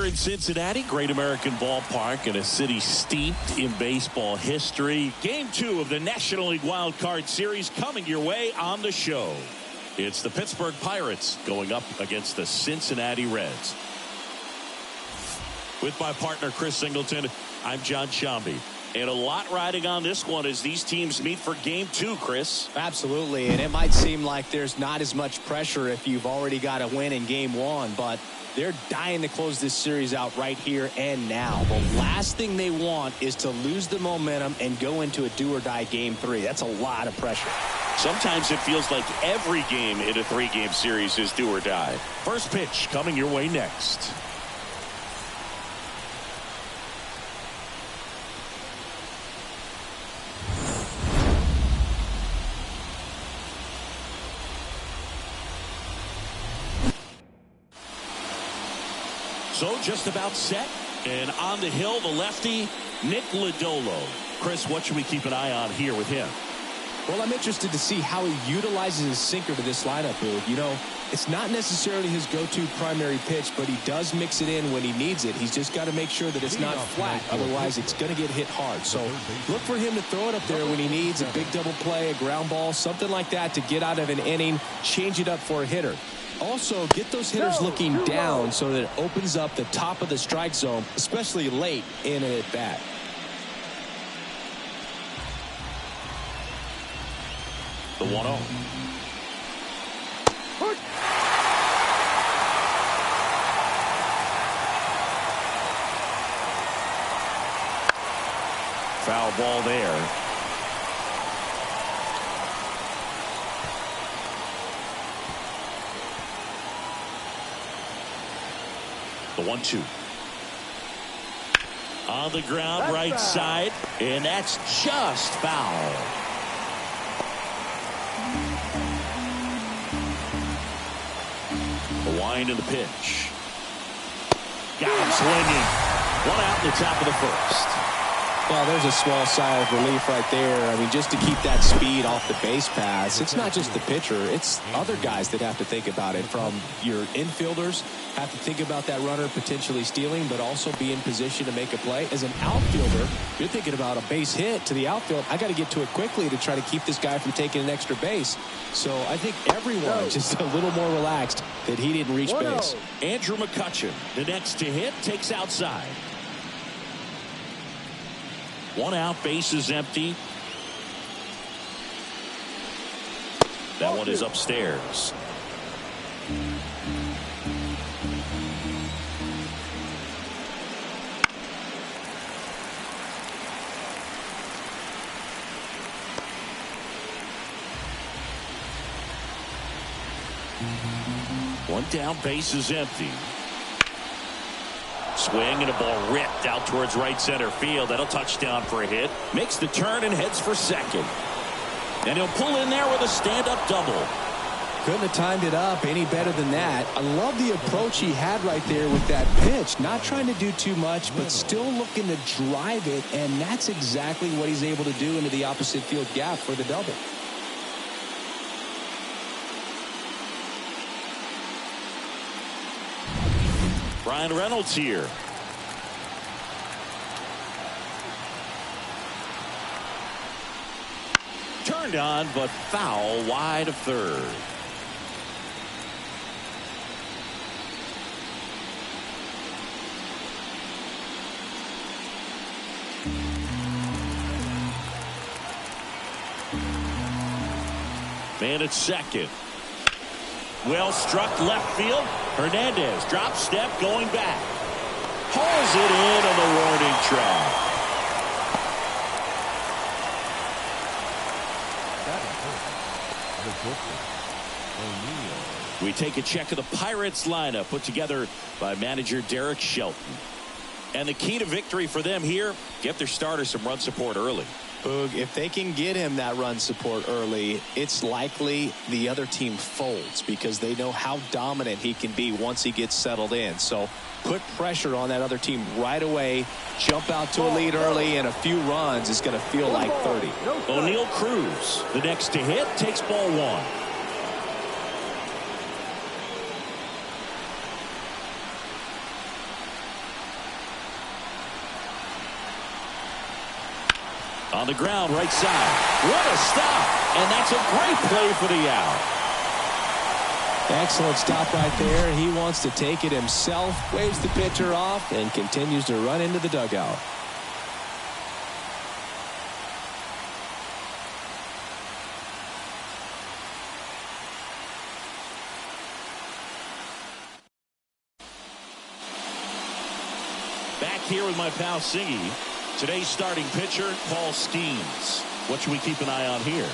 here in Cincinnati, great American ballpark and a city steeped in baseball history. Game 2 of the National League Wildcard Series coming your way on the show. It's the Pittsburgh Pirates going up against the Cincinnati Reds. With my partner Chris Singleton, I'm John Shambi. And a lot riding on this one as these teams meet for Game 2, Chris. Absolutely, and it might seem like there's not as much pressure if you've already got a win in Game 1, but they're dying to close this series out right here and now. The last thing they want is to lose the momentum and go into a do-or-die Game 3. That's a lot of pressure. Sometimes it feels like every game in a 3-game series is do or die. First pitch coming your way next. So just about set, and on the hill, the lefty, Nick Lodolo. Chris, what should we keep an eye on here with him? Well, I'm interested to see how he utilizes his sinker to this lineup, Boog. You know, it's not necessarily his go-to primary pitch, but he does mix it in when he needs it. He's just got to make sure that it's not flat. Otherwise, it's going to get hit hard. So look for him to throw it up there when he needs a big double play, a ground ball, something like that to get out of an inning, change it up for a hitter. Also, get those hitters looking down so that it opens up the top of the strike zone, especially late in an at-bat. The 1-0. Foul ball there. The 1-2. On the ground, that's right foul. Side, and that's just foul. The wind and the pitch. Got him swinging. One out in the top of the first. Well, there's a small sigh of relief right there. I mean, just to keep that speed off the base pass, it's not just the pitcher, it's other guys that have to think about it. From your infielders, have to think about that runner potentially stealing, but also be in position to make a play. As an outfielder, you're thinking about a base hit to the outfield. I got to get to it quickly to try to keep this guy from taking an extra base. So I think everyone just a little more relaxed that he didn't reach base. Andrew McCutchen, the next to hit, takes outside. One out, base is empty. That one is upstairs. One down, base is empty. Swing and a ball ripped out towards right center field. That'll touchdown for a hit. Makes the turn and heads for second. And he'll pull in there with a stand-up double. Couldn't have timed it up any better than that. I love the approach he had right there with that pitch. Not trying to do too much, but still looking to drive it. And that's exactly what he's able to do into the opposite field gap for the double. Ryan Reynolds here. Turned on, but foul wide of third. Man at second. Well struck left field. Hernandez drop step going back. Hauls it in on the warning track. We take a check of the Pirates lineup put together by manager Derek Shelton. And the key to victory for them here, get their starter some run support early. Boog, if they can get him that run support early, it's likely the other team folds because they know how dominant he can be once he gets settled in. So put pressure on that other team right away, jump out to a lead early, and a few runs is going to feel like 30. O'Neal Cruz, the next to hit, takes ball one. On the ground, right side. What a stop. And that's a great play for the out. Excellent stop right there. He wants to take it himself, waves the pitcher off, and continues to run into the dugout. Back here with my pal Singy. Today's starting pitcher, Paul Skeens. What should we keep an eye on here?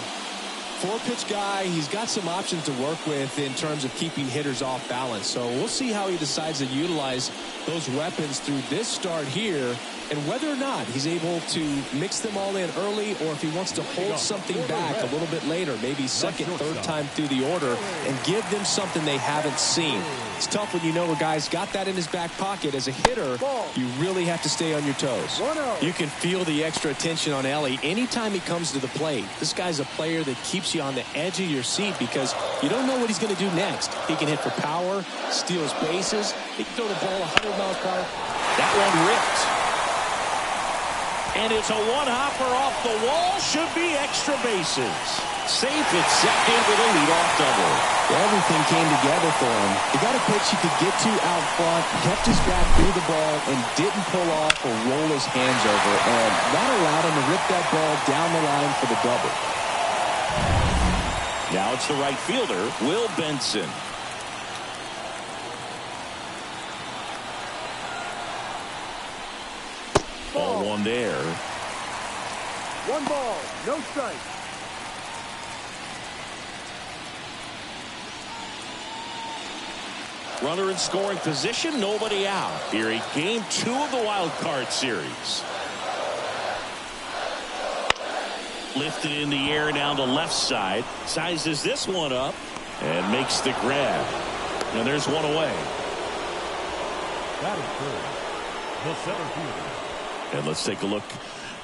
Four-pitch guy, he's got some options to work with in terms of keeping hitters off balance. So we'll see how he decides to utilize those weapons through this start here, and whether or not he's able to mix them all in early, or if he wants to hold something back a little bit later, maybe second, third time through the order, and give them something they haven't seen. It's tough when you know a guy's got that in his back pocket. As a hitter, you really have to stay on your toes. You can feel the extra attention on Ellie anytime he comes to the plate. This guy's a player that keeps you on the edge of your seat because you don't know what he's going to do next. He can hit for power, steals bases, he can throw the ball 100 miles per hour. That one ripped. And it's a one-hopper off the wall. Should be extra bases. Safe at second with a leadoff double. Everything came together for him. He got a pitch he could get to out front, kept his back through the ball, and didn't pull off or roll his hands over. And that allowed him to rip that ball down the line for the double. Now it's the right fielder, Will Benson. Ball one there. 1 ball, no strike. Runner in scoring position, nobody out. Here in game 2 of the wild card series. Lifted in the air down the left side. Sizes this one up and makes the grab. And there's one away. That is good. The center fielder. And let's take a look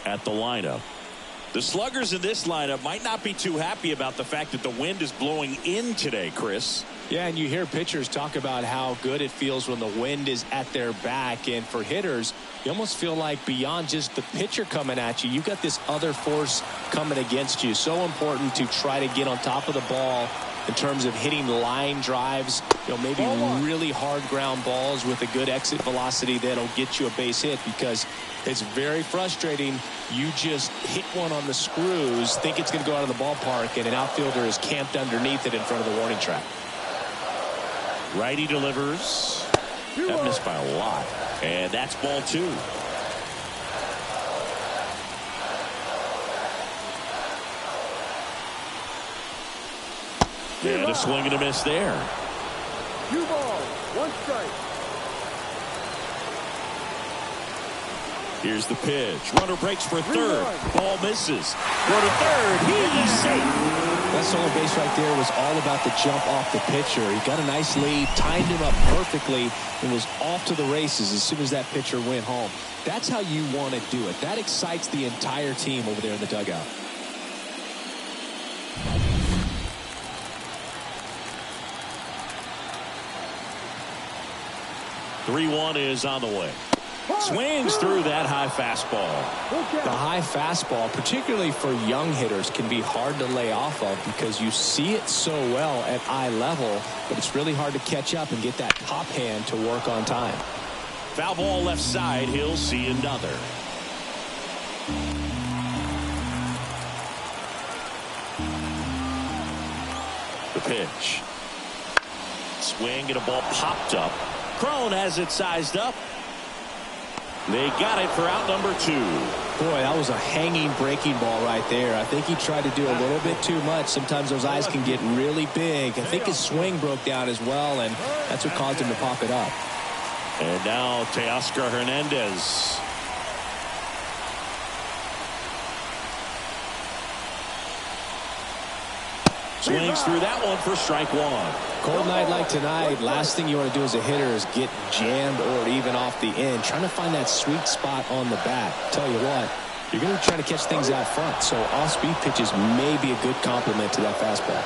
at the lineup. The sluggers in this lineup might not be too happy about the fact that the wind is blowing in today, Chris. Yeah, and you hear pitchers talk about how good it feels when the wind is at their back. And for hitters, you almost feel like beyond just the pitcher coming at you, you've got this other force coming against you. So important to try to get on top of the ball in terms of hitting line drives, maybe really hard ground balls with a good exit velocity that'll get you a base hit, because it's very frustrating. You just hit one on the screws, think it's going to go out of the ballpark, and an outfielder is camped underneath it in front of the warning track. Righty delivers. That missed by a lot. And that's ball 2. And a swing and a miss there. 2 balls, 1 strike. Here's the pitch. Runner breaks for third. Ball misses. Go to third. He's safe. That stolen base right there was all about the jump off the pitcher. He got a nice lead, timed him up perfectly, and was off to the races as soon as that pitcher went home. That's how you want to do it. That excites the entire team over there in the dugout. (3-1) is on the way. Swings through that high fastball. The high fastball, particularly for young hitters, can be hard to lay off of because you see it so well at eye level, but it's really hard to catch up and get that top hand to work on time. Foul ball left side. He'll see another. The pitch. Swing and a ball popped up. Crone has it sized up. They got it for out number 2. Boy, that was a hanging breaking ball right there. I think he tried to do a little bit too much. Sometimes those eyes can get really big. I think his swing broke down as well, and that's what caused him to pop it up. And now Teoscar Hernandez. Swings through that one for strike 1. Cold night like tonight, last thing you want to do as a hitter is get jammed or even off the end. Trying to find that sweet spot on the bat. Tell you what, you're going to try to catch things out front, so off-speed pitches may be a good complement to that fastball.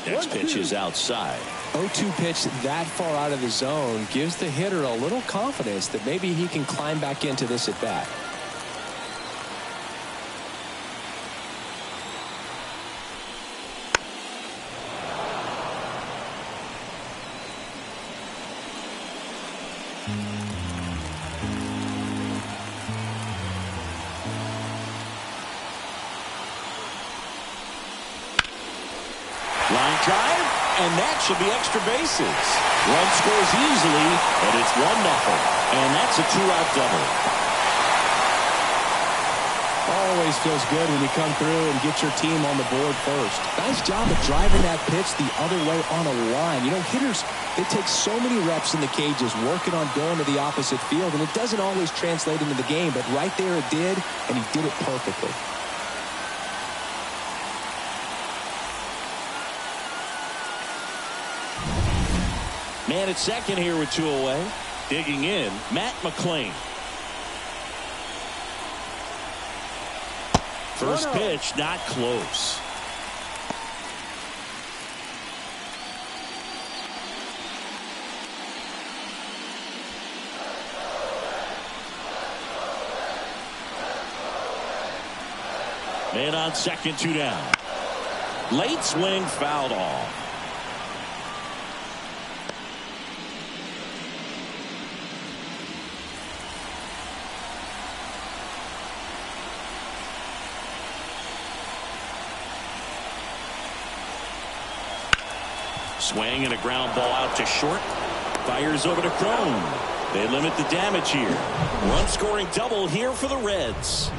Next pitch is outside. 0-2 pitch that far out of the zone gives the hitter a little confidence that maybe he can climb back into this at bat. Line drive, and that should be extra bases. Run scores easily, and it's 1-0. And that's a 2-out double. Always feels good when you come through and get your team on the board first. Nice job of driving that pitch the other way on a line. You know, hitters, they take so many reps in the cages working on going to the opposite field, and it doesn't always translate into the game, but right there it did, and he did it perfectly. Man at second here with 2 away. Digging in, Matt McClain. First pitch, not close. Man on second, 2 down. Late swing, fouled off. Swing and a ground ball out to short. Fires over to Crone. They limit the damage here. Run scoring double here for the Reds.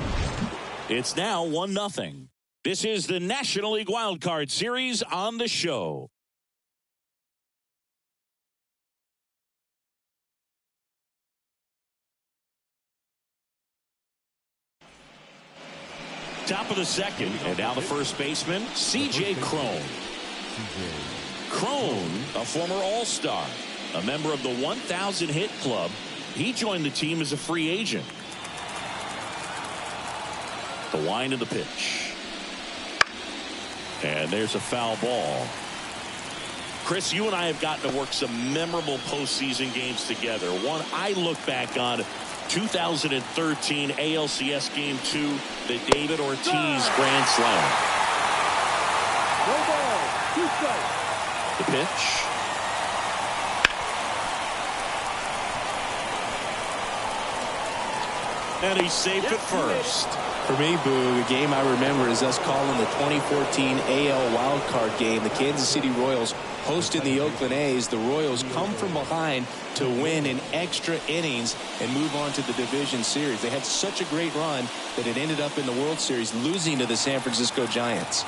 It's now 1-0. This is the National League Wildcard Series on the show. Top of the second, and now the first baseman, C.J. Crone. Crone, a former All-Star, a member of the 1,000 hit club. He joined the team as a free agent. The wind of the pitch. And there's a foul ball. Chris, you and I have gotten to work some memorable postseason games together. One I look back on, 2013 ALCS Game 2, the David Ortiz Grand Slam. No ball, 2 strikes. The pitch. And he's safe at first. For me, Boo, the game I remember is us calling the 2014 AL Wildcard game. The Kansas City Royals hosted the Oakland A's. The Royals come from behind to win in extra innings and move on to the division series. They had such a great run that it ended up in the World Series losing to the San Francisco Giants.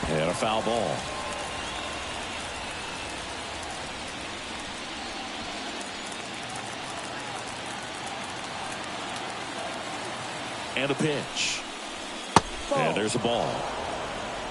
And a foul ball. And a pitch. And there's a ball.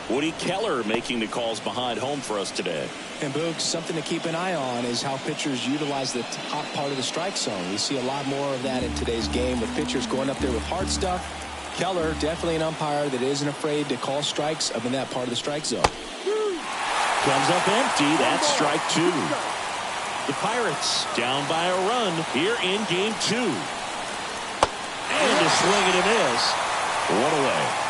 Woody Keller making the calls behind home for us today. And Boog, something to keep an eye on is how pitchers utilize the top part of the strike zone. We see a lot more of that in today's game with pitchers going up there with hard stuff. Keller, definitely an umpire that isn't afraid to call strikes up in that part of the strike zone. Comes up empty. That's strike 2. The Pirates down by a run here in Game 2. And a swing and a miss. One away.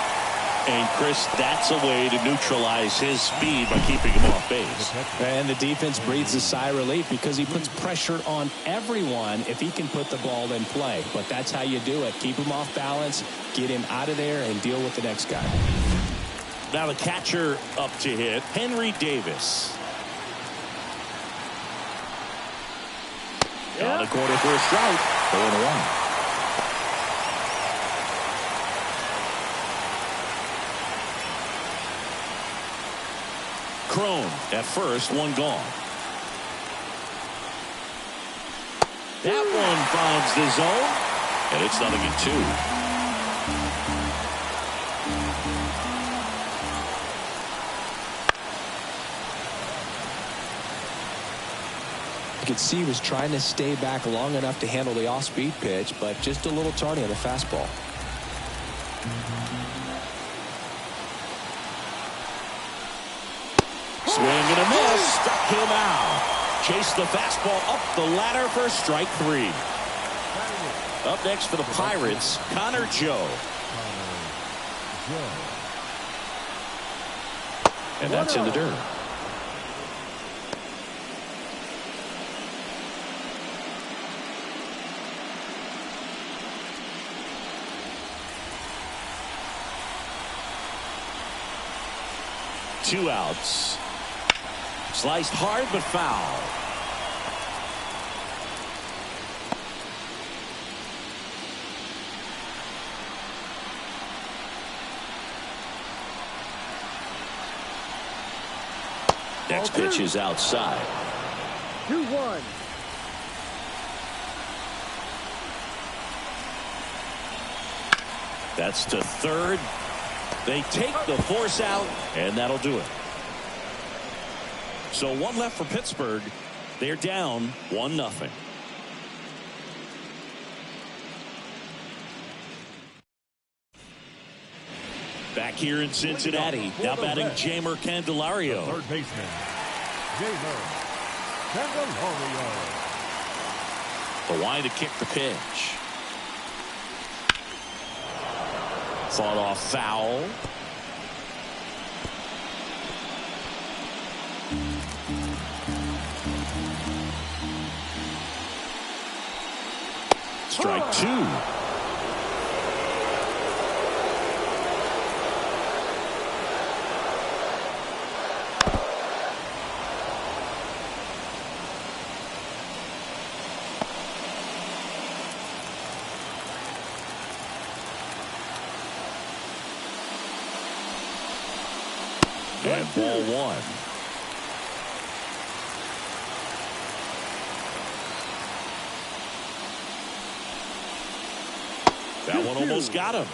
And Chris, that's a way to neutralize his speed by keeping him off base. And the defense breathes a sigh of relief because he puts pressure on everyone if he can put the ball in play. But that's how you do it. Keep him off balance, get him out of there, and deal with the next guy. Now the catcher up to hit, Henry Davis. On the corner for a strike. 0-1. Crone at first, one gone. That one finds the zone, and it's 0-2. You could see he was trying to stay back long enough to handle the off-speed pitch, but just a little tardy on the fastball. Swing and a miss. Struck him out. Chased the fastball up the ladder for strike 3. Up next for the Pirates, Connor Joe. And that's in the dirt. Two outs. Sliced hard but foul. Next pitch is outside. 2-1. That's to third. They take the force out, and that'll do it. So one left for Pittsburgh. They're down 1-0. Back here in Cincinnati, now batting Jeimer Candelario. Third baseman, Jeimer Candelario. The line to kick the pitch. Fought off foul. Strike 2. And ball 1. That one almost got him.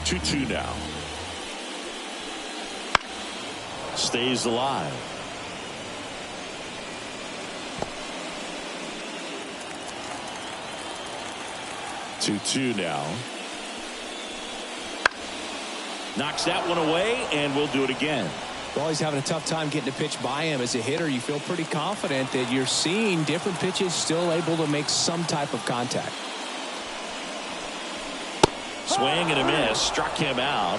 Two now. Stays alive. 2-2 now. Knocks that one away, and we'll do it again. Well, he's having a tough time getting a pitch by him. As a hitter, you feel pretty confident that you're seeing different pitches still able to make some type of contact. Swing and a miss. Struck him out.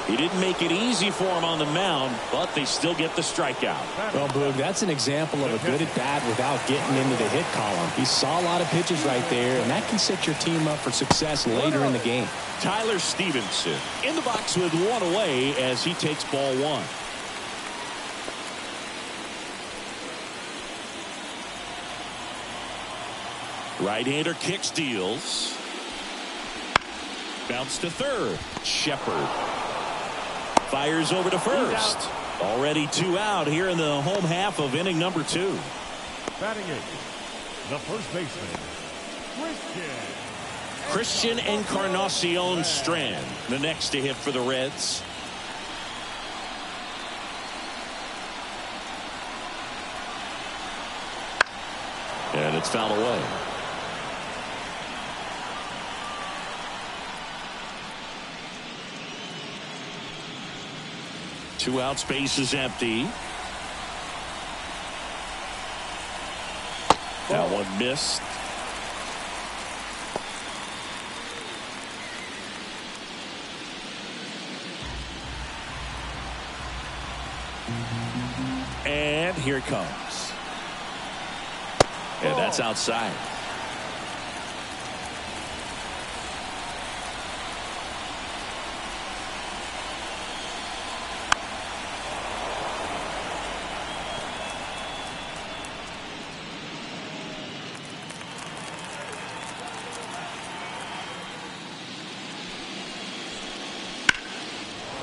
He didn't make it easy for him on the mound, but they still get the strikeout. Well, Boog, that's an example of a good at bat without getting into the hit column. He saw a lot of pitches right there, and that can set your team up for success later in the game. Tyler Stevenson in the box with one away as he takes ball 1. Right-hander kicks, deals. Bounce to third. Shepard fires over to first. Already 2 out here in the home half of inning number 2. Batting 8, the first baseman, Christian Encarnacion Strand, the next to hit for the Reds. And it's fouled away. Two outs, base is empty. That one missed. And here it comes. And that's outside.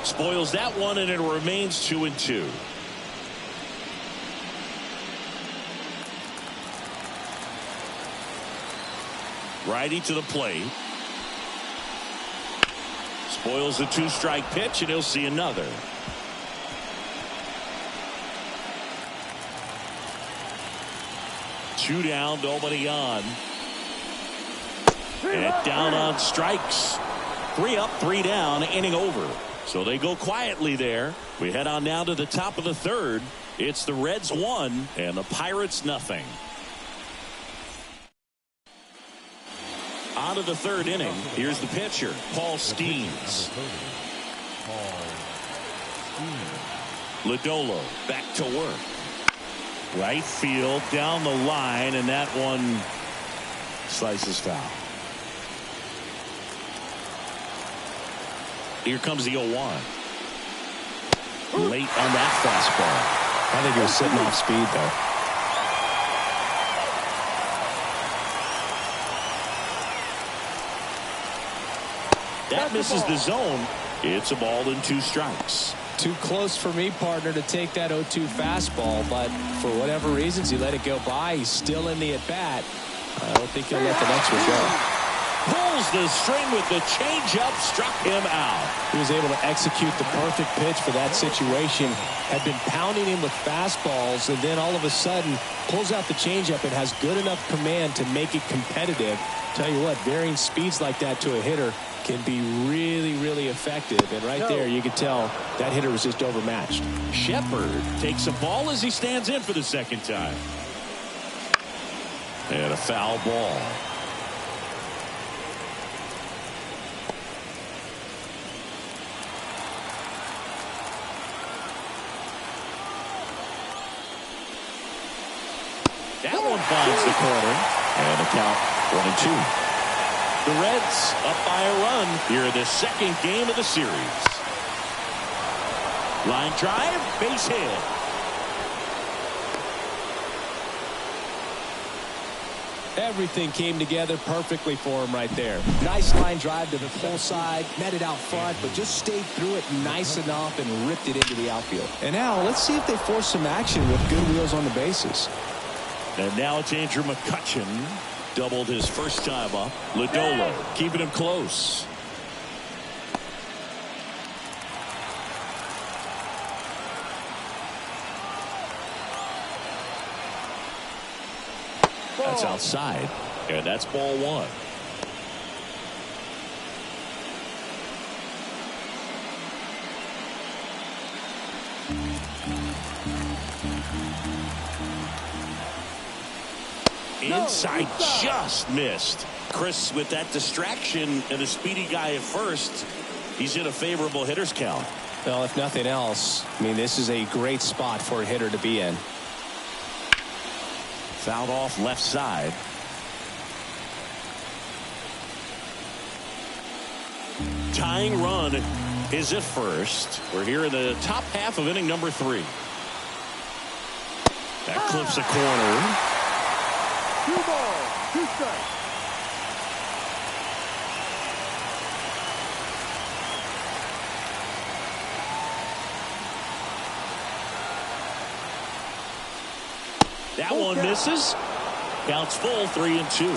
Spoils that one, and it remains 2-2. Righty to the plate. Spoils the 2-strike pitch, and he'll see another. 2 down, nobody on. And down on strikes. 3 up, 3 down, inning over. So they go quietly there. We head on now to the top of the third. It's the Reds 1 and the Pirates nothing. On to the third inning. Here's the pitcher, Paul Skeens. Lodolo back to work. Right field, down the line, and that one slices foul. Here comes the 0-1. Late on that fastball. I think he was sitting off speed, though. That misses the zone. It's a ball and 2 strikes. Too close for me, partner, to take that 0-2 fastball, but for whatever reasons, he let it go by. He's still in the at-bat. I don't think he'll let the next one go. Pulls the string with the changeup, struck him out. He was able to execute the perfect pitch for that situation. Had been pounding him with fastballs, and then all of a sudden pulls out the changeup and has good enough command to make it competitive. Tell you what, varying speeds like that to a hitter can be really, really effective. And right there, you can tell that hitter was just overmatched. Shepard takes a ball as he stands in for the second time. And a foul ball. That one finds the corner. And the count 1-2. The Reds up by a run here in the second game of the series. Line drive, base hit. Everything came together perfectly for him right there. Nice line drive to the full side, met it out front, but just stayed through it nice enough and ripped it into the outfield. And now let's see if they force some action with good wheels on the bases. And now it's Andrew McCutchen. Doubled his first time up. Lodolo keeping him close. That's outside. And that's ball 1. Inside, just missed. Chris, with that distraction and a speedy guy at first, he's in a favorable hitter's count. Well, if nothing else, I mean, this is a great spot for a hitter to be in. Fouled off left side. Tying run is at first. We're here in the top half of inning number 3. That clips a corner. 2 balls, 2 strikes. That one misses. Counts full, 3-2.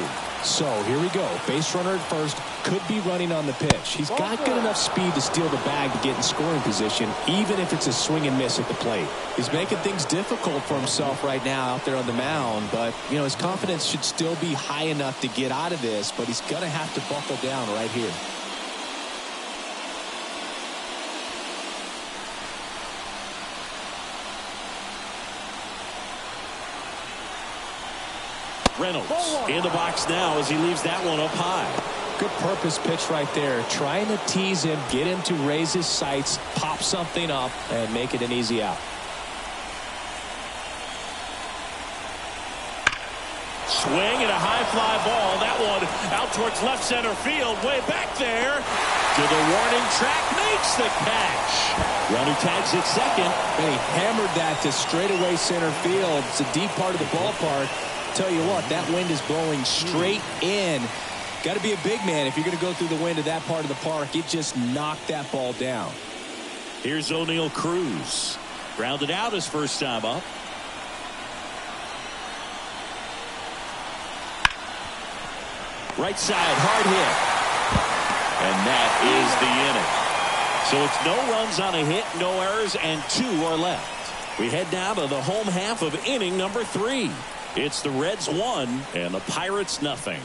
So here we go. Base runner at first, could be running on the pitch. He's got good enough speed to steal the bag to get in scoring position, even if it's a swing and miss at the plate. He's making things difficult for himself right now out there on the mound, but you know, his confidence should still be high enough to get out of this, but he's gonna have to buckle down right here. Reynolds in the box now as he leaves that one up high. Good purpose pitch right there. Trying to tease him, get him to raise his sights, pop something up, and make it an easy out. Swing and a high fly ball. That one out towards left center field. Way back there to the warning track. Makes the catch. Runner tags at second. And he hammered that to straightaway center field. It's a deep part of the ballpark. Tell you what, that wind is blowing straight in. Got to be a big man if you're going to go through the wind of that part of the park. It just knocked that ball down. Here's O'Neal Cruz. Grounded out his first time up. Right side, hard hit. And that is the inning. So it's no runs on a hit, no errors, and 2 are left. We head now to the home half of inning number 3. It's the Reds 1 and the Pirates nothing.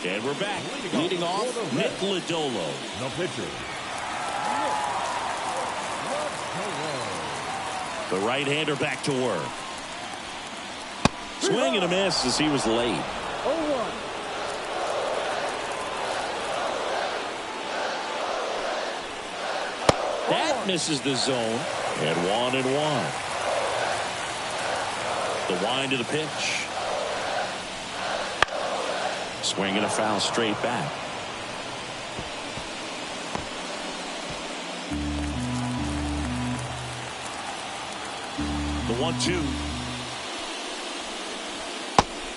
And we're back. Leading off, Nick Lodolo. The pitcher. The right-hander back to work. Swing and a miss as he was late. 0-1. That misses the zone. And 1-1. The wind of the pitch. Swing and a foul straight back. The 1-2.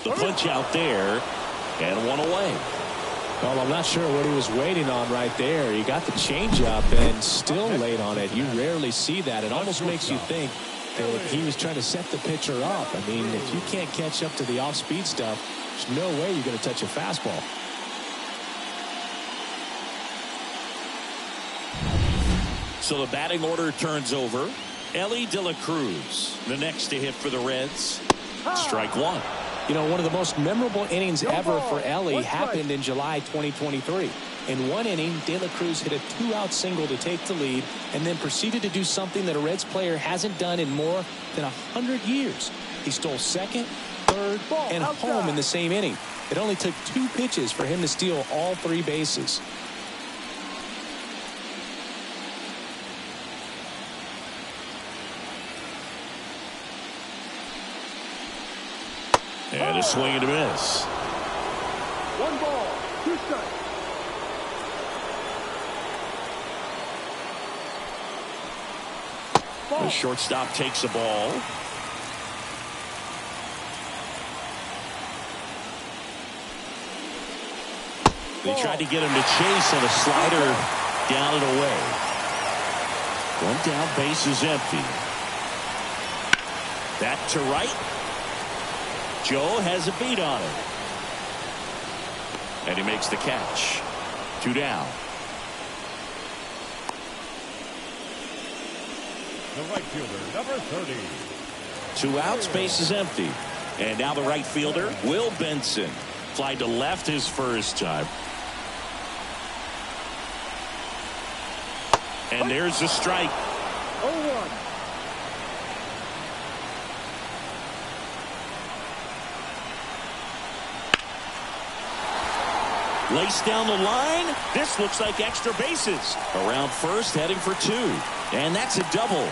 The punch out there, and one away. Well, I'm not sure what he was waiting on right there. He got the changeup and still late on it. You rarely see that. It almost makes you think that he was trying to set the pitcher up. I mean, if you can't catch up to the off-speed stuff, there's no way you're going to touch a fastball. So the batting order turns over. Elly De La Cruz, the next to hit for the Reds. Strike one. You know, one of the most memorable innings ever for Elly happened in July 2023. In one inning, De La Cruz hit a 2-out single to take the lead and then proceeded to do something that a Reds player hasn't done in more than 100 years. He stole second, third, and home in the same inning. It only took 2 pitches for him to steal all 3 bases. And a swing and a miss. 1 ball, 2 strikes. The shortstop takes the ball. They tried to get him to chase on a slider down and away. 1 down, base is empty. Back to right. Joe has a beat on it. And he makes the catch. 2 down. The right fielder, number 30. 2 outs, base is empty. And now the right fielder, Will Benson. Fly to left his first time. And there's the strike. 0-1. Laced down the line. This looks like extra bases. Around first, heading for 2. And that's a double.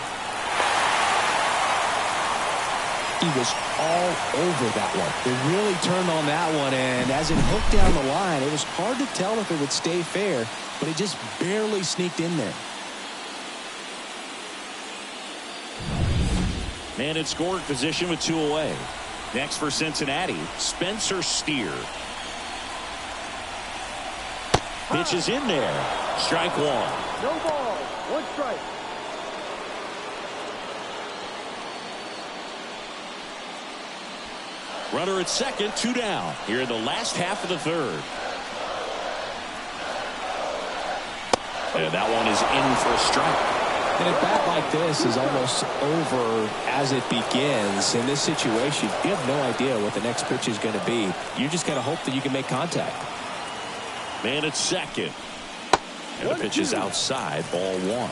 He was all over that one. They really turned on that one, and as it hooked down the line, it was hard to tell if it would stay fair, but it just barely sneaked in there. Man in scoring position with 2 away. Next for Cincinnati, Spencer Steer. Pitch is in there. Strike 1. No ball, 1 strike. Runner at second, 2 down. Here in the last half of the 3rd. And that one is in for a strike. And a bat like this is almost over as it begins. In this situation, you have no idea what the next pitch is going to be. You just got to hope that you can make contact. Man at second. And the pitch is outside, ball 1.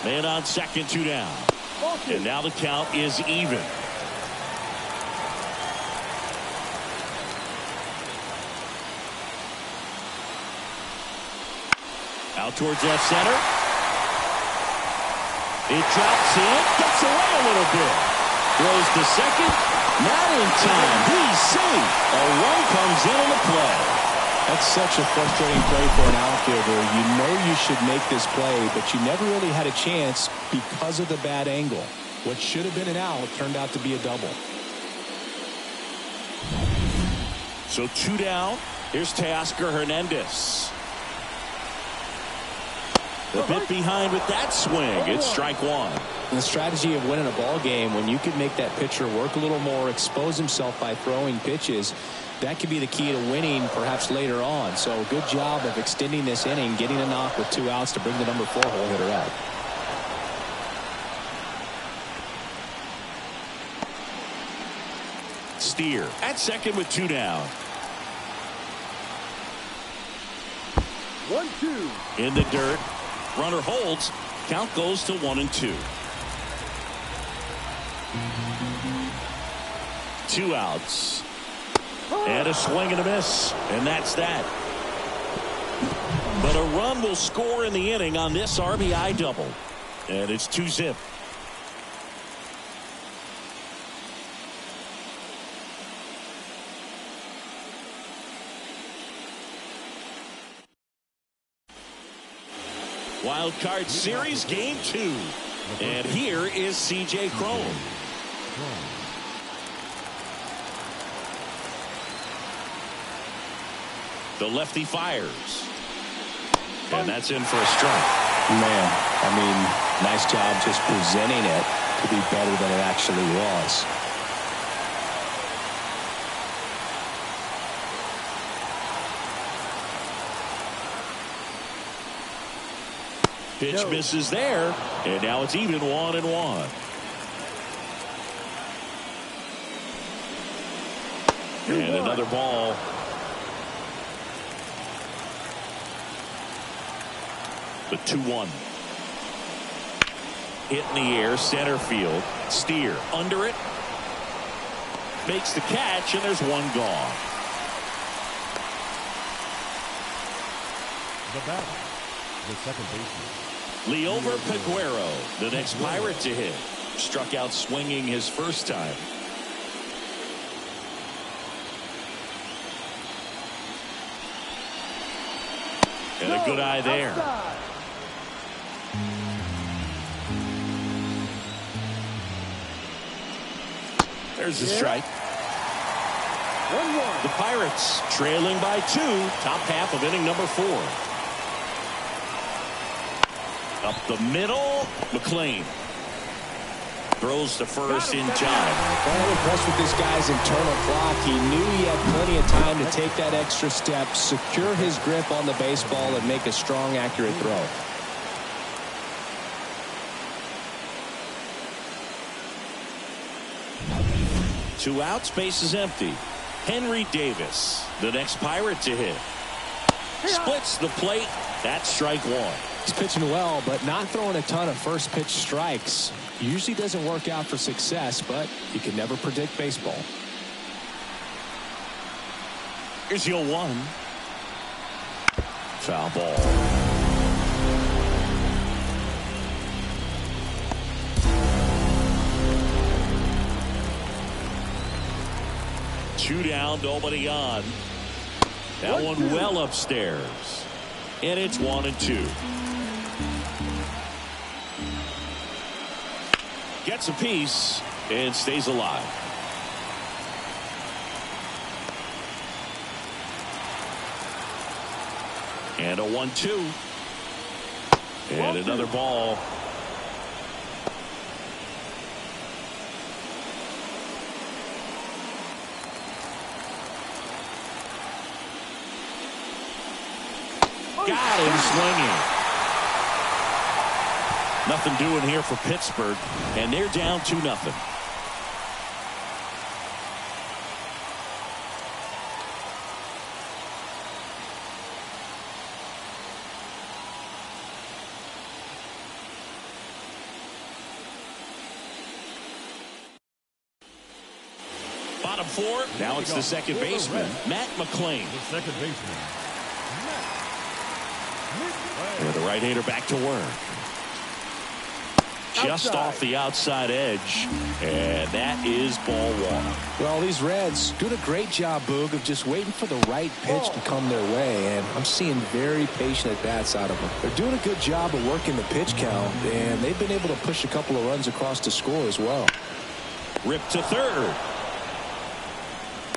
Man on second, 2 down. And now the count is even. Out towards left center. It drops in, gets away a little bit. Throws to second, not in time. He's safe. A run comes in on the play. That's such a frustrating play for an outfielder. You know you should make this play, but you never really had a chance because of the bad angle. What should have been an out turned out to be a double. So 2 down. Here's Teoscar Hernandez. A bit behind with that swing. It's strike one. The strategy of winning a ball game, when you can make that pitcher work a little more, expose himself by throwing pitches, that could be the key to winning perhaps later on. So good job of extending this inning, getting a knock with 2 outs to bring the number 4 hole hitter out. Steer at second with 2 down. 1-2. In the dirt. Runner holds. Count goes to 1-2. 2 outs. And a swing and a miss. And that's that. But a run will score in the inning on this RBI double. And it's 2-zip. Wildcard Series Game 2. And here is C.J. Cron. The lefty fires. And that's in for a strike. Man, I mean, nice job just presenting it to be better than it actually was. Pitch misses there, and now it's even 1-1. And another ball. The 2-1. Hit in the air, center field. Steer under it. Makes the catch, and there's one gone. The batter, the second baseman. Liover Peguero, the next Pirate to hit. Struck out swinging his first time. And a good eye there. There's the strike. 1-1. The Pirates trailing by 2, top half of inning number 4. Up the middle, McLean throws to first in time. Well, I'm impressed with this guy's internal clock. He knew he had plenty of time to take that extra step, secure his grip on the baseball, and make a strong, accurate throw. Two outs, base is empty. Henry Davis, the next Pirate to hit. Splits the plate. That's strike one. He's pitching well, but not throwing a ton of first pitch strikes. Usually doesn't work out for success, but you can never predict baseball. Here's the 0-1. Foul ball. Two down, nobody on. That one well upstairs. And it's 1-2. Gets a piece and stays alive. And a 1-2. And another ball. Got him swinging. Nothing doing here for Pittsburgh, and they're down 2-0. Bottom 4. Now it's the second baseman, Matt McLean. The second baseman. And the right-hander back to work. Just off the outside edge, and that is ball one. Well, these Reds doing a great job, Boog, of just waiting for the right pitch to come their way, and I'm seeing very patient at-bats out of them. They're doing a good job of working the pitch count, and they've been able to push a couple of runs across to score as well. Ripped to third.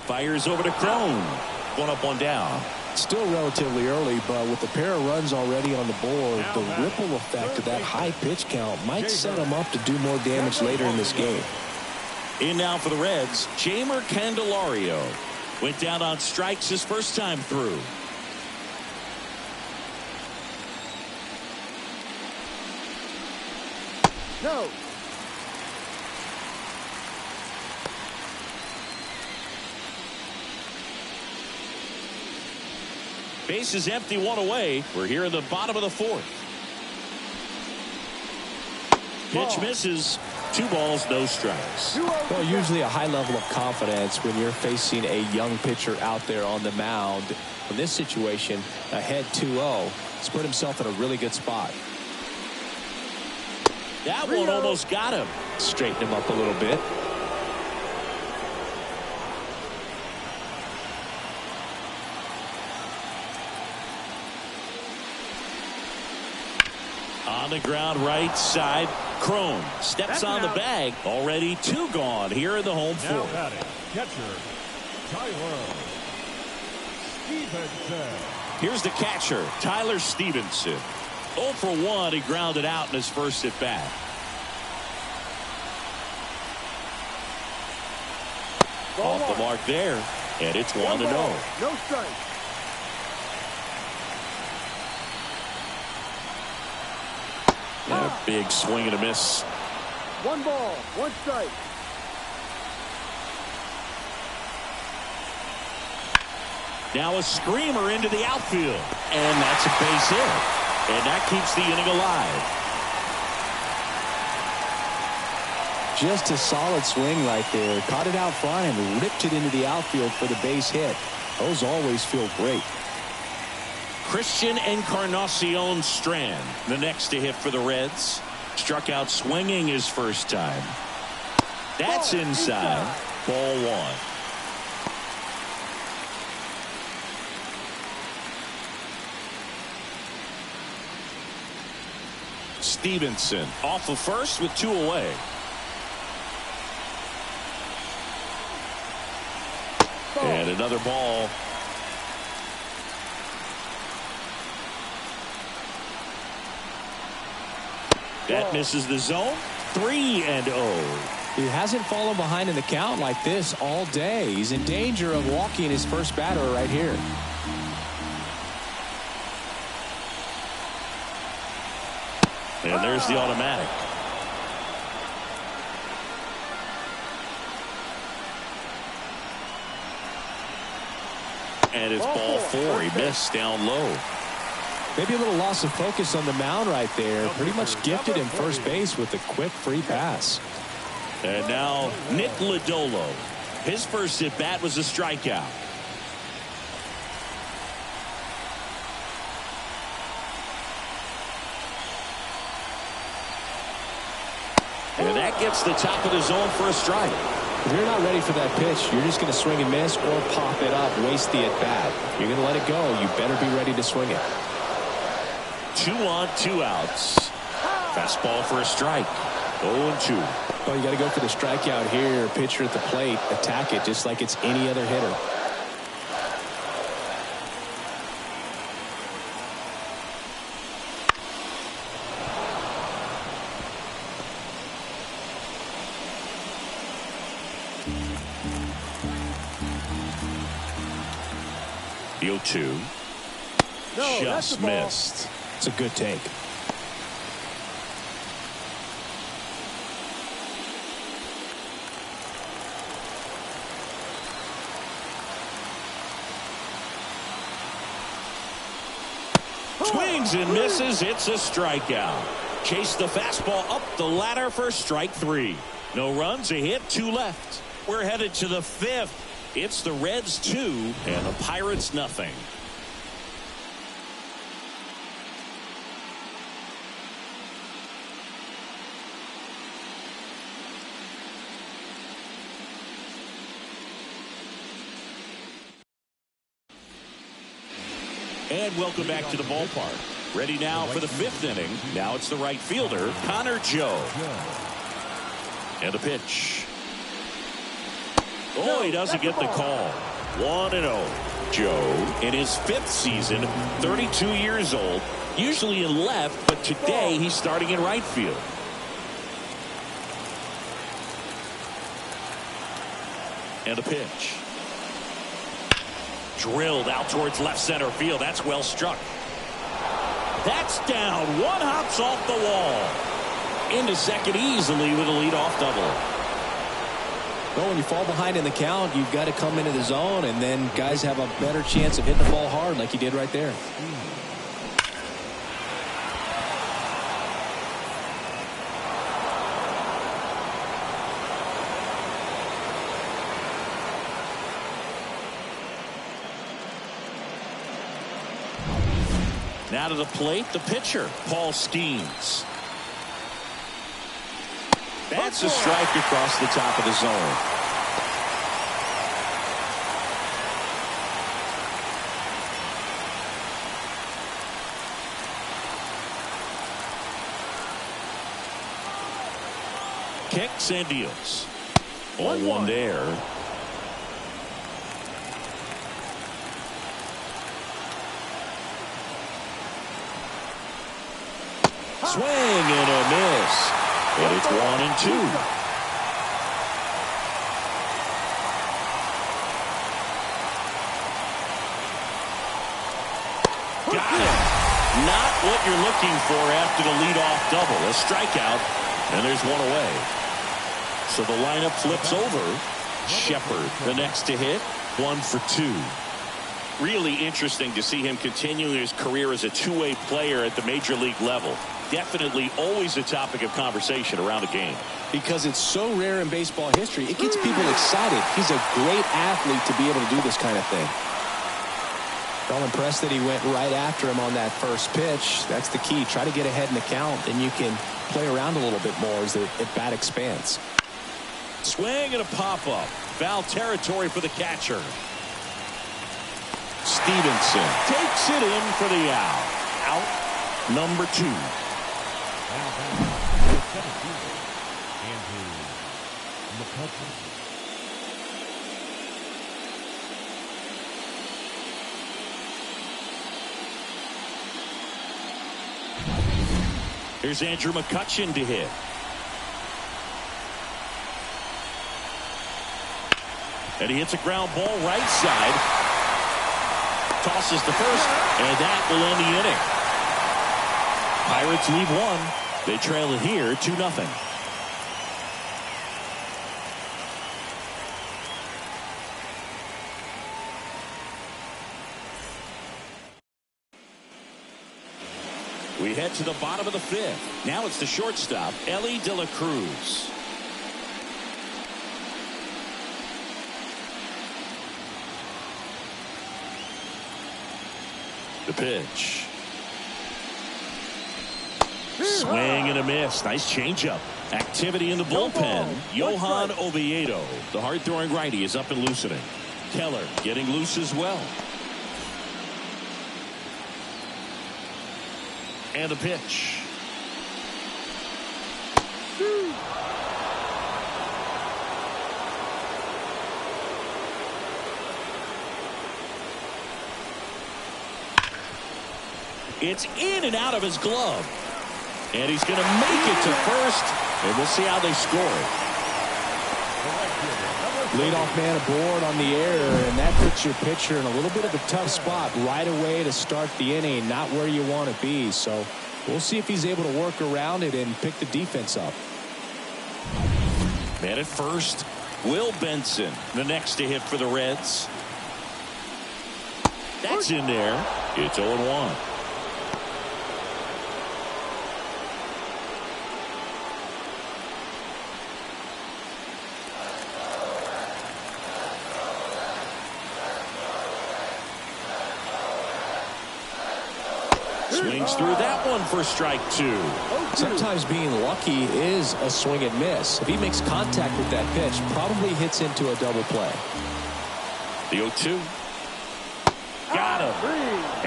Fires over to Cron. One up, one down. Still relatively early, but with a pair of runs already on the board, the ripple effect of that high pitch count might set him up to do more damage later in this game. In now for the Reds, Jeimer Candelario. Went down on strikes his first time through. No. Base is empty, one away. We're here in the bottom of the fourth. Pitch misses. 2 balls, no strikes. Well, usually a high level of confidence when you're facing a young pitcher out there on the mound. In this situation, ahead 2-0, he's put himself in a really good spot. That one almost got him. Straighten him up a little bit. On the ground, right side. Crone steps on the bag. Already 2 gone here in the home Now fourth. batting, catcher, Tyler Stevenson. Here's the catcher, Tyler Stevenson. 0 for 1. He grounded out in his first at bat. Off the mark there, and it's 1-0. No strike. And a big swing and a miss. 1 ball, 1 strike. Now a screamer into the outfield, and that's a base hit, and that keeps the inning alive. Just a solid swing right there. Caught it out front and ripped it into the outfield for the base hit. Those always feel great. Christian Encarnacion Strand, the next to hit for the Reds. Struck out swinging his first time. That's inside. Ball 1. Stevenson off of first with 2 away. And another ball. That misses the zone. 3-0. He hasn't fallen behind in the count like this all day. He's in danger of walking his first batter right here. And there's the automatic. And it's ball 4. He missed down low. Maybe a little loss of focus on the mound right there. Pretty much gifted him first base with a quick free pass. And now Nick Lodolo. His first at bat was a strikeout. And that gets the top of the zone for a strike. If you're not ready for that pitch, you're just going to swing and miss or pop it up, waste the at bat. You're going to let it go. You better be ready to swing it. 2 on, 2 outs. Fastball for a strike. 0-2. Well, you got to go for the strikeout here. Pitcher at the plate, attack it just like it's any other hitter. The 0-2. Just missed. It's a good take. Swings and misses. It's a strikeout. Chase the fastball up the ladder for strike 3. No runs, a hit, 2 left. We're headed to the 5th. It's the Reds 2 and the Pirates nothing. And welcome back to the ballpark. Ready now for the 5th inning. Now it's the right fielder, Connor Joe. And the pitch. Oh, he doesn't get the call. 1-0. Joe in his 5th season, 32 years old, usually in left, but today he's starting in right field. And the pitch. Drilled out towards left center field. That's well struck. That's down. One hops off the wall. Into second easily with a leadoff double. Well, when you fall behind in the count, you've got to come into the zone, and then guys have a better chance of hitting the ball hard like he did right there. Now to the plate, the pitcher, Paul Skeens. That's a strike across the top of the zone. Kicks and deals. 0-1 there. Swing and a miss. And it's 1-2. Got him. Not what you're looking for after the leadoff double. A strikeout, and there's one away. So the lineup flips over. Shepard, the next to hit, 1 for 2. Really interesting to see him continuing his career as a two-way player at the major league level. Definitely always a topic of conversation around the game. Because it's so rare in baseball history, it gets people excited. He's a great athlete to be able to do this kind of thing. I'm impressed that he went right after him on that first pitch. That's the key. Try to get ahead in the count, and you can play around a little bit more as the at-bat expands. Swing and a pop-up. Foul territory for the catcher. Stevenson takes it in for the out. Out number 2. Here's Andrew McCutchen to hit. And he hits a ground ball right side. Tosses to first, and that will end the inning. Pirates lead 1. They trail it here 2-0. We head to the bottom of the 5th. Now it's the shortstop, Ellie De La Cruz. The pitch. Swing and a miss. Nice changeup. Activity in the bullpen. Johan Oviedo, the hard-throwing righty, is up and loosening. Keller getting loose as well. And the pitch. It's in and out of his glove. And he's going to make it to first. And we'll see how they score. Leadoff man aboard on the air, and that puts your pitcher in a little bit of a tough spot right away to start the inning. Not where you want to be. So we'll see if he's able to work around it and pick the defense up. Man at first, Will Benson, the next to hit for the Reds. That's in there. It's 0-1. Swings through that one for strike 2. Sometimes being lucky is a swing and miss. If he makes contact with that pitch, probably hits into a double play. The 0-2. Got him.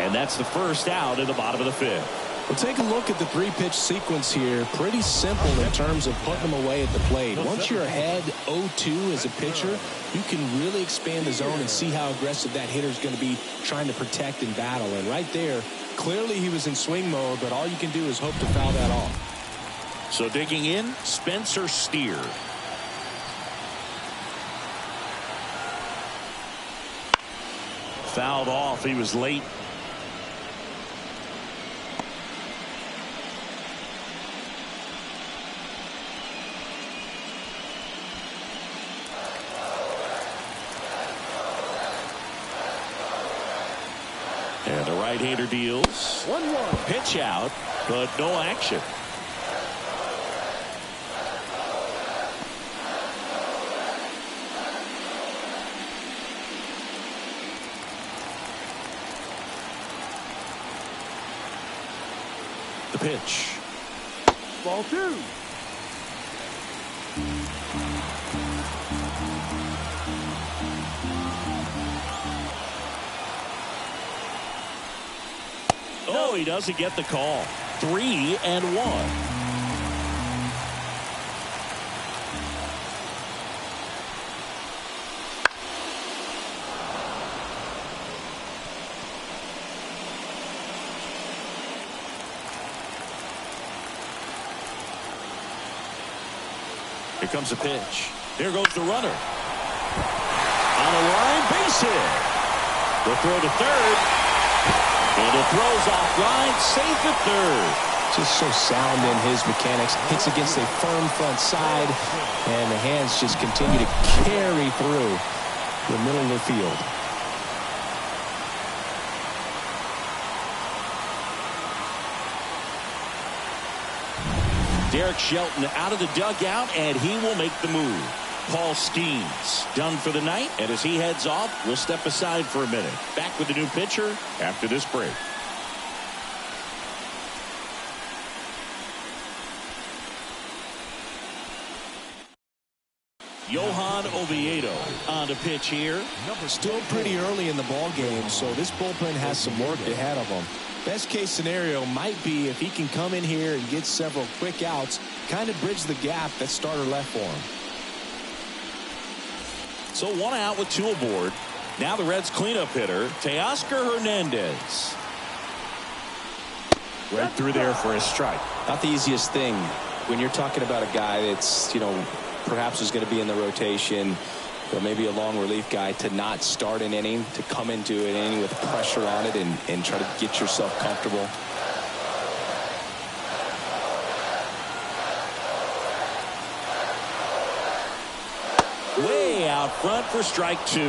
And that's the first out in the bottom of the 5th. Well, take a look at the three-pitch sequence here. Pretty simple in terms of putting them away at the plate. Once you're ahead 0-2 as a pitcher, you can really expand the zone and see how aggressive that hitter is going to be trying to protect and battle. And right there, clearly he was in swing mode, but all you can do is hope to foul that off. So digging in, Spencer Steer. Fouled off. He was late. And the right-hander deals. 1-1. Pitch out, but no action. The pitch. Ball 2. Oh, he doesn't get the call. 3-1. Here comes a pitch. Here goes the runner. On the line, base hit. The throw to third. And it throws off line, safe at third. Just so sound in his mechanics. Hits against a firm front side, and the hands just continue to carry through the middle of the field. Derek Shelton out of the dugout, and he will make the move. Paul Skeens done for the night, and as he heads off, we'll step aside for a minute. Back with the new pitcher after this break. Johan Oviedo on the pitch here. Still pretty early in the ball game, so this bullpen has some work ahead of them. Best case scenario might be if he can come in here and get several quick outs, kind of bridge the gap that starter left for him. So 1 out with 2 aboard. Now the Reds cleanup hitter, Teoscar Hernandez. Right through there for a strike. Not the easiest thing when you're talking about a guy that's, perhaps is going to be in the rotation, or maybe a long relief guy, to not start an inning, to come into an inning with pressure on it and try to get yourself comfortable. Way out front for strike 2.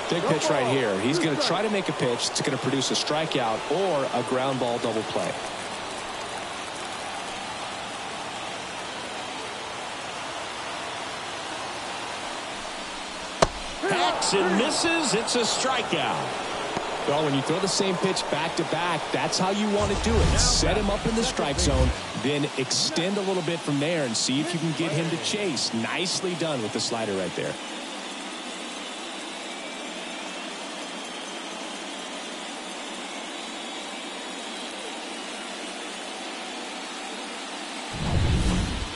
Big pitch right here. He's going to try to make a pitch that's going to produce a strikeout or a ground ball double play. Hacks and misses. It's a strikeout. Well, when you throw the same pitch back to back, that's how you want to do it. Set him up in the strike zone, then extend a little bit from there and see if you can get him to chase. Nicely done with the slider right there.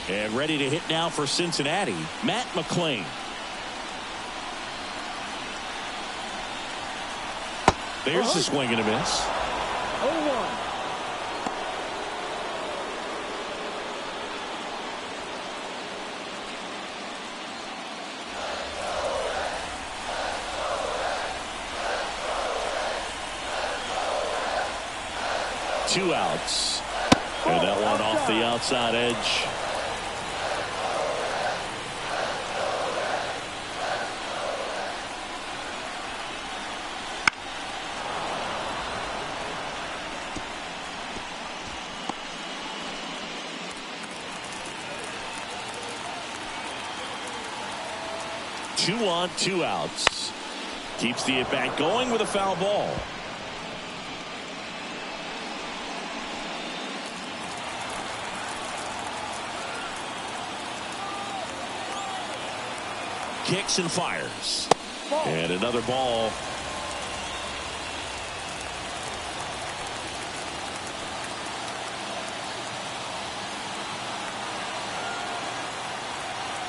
And ready to hit now for Cincinnati, Matt McClain. There's the swing and a miss. 0-1. Two outs. And that one off the outside edge. Two on, 2 outs. Keeps the at-bat going with a foul ball. Kicks and fires. And another ball.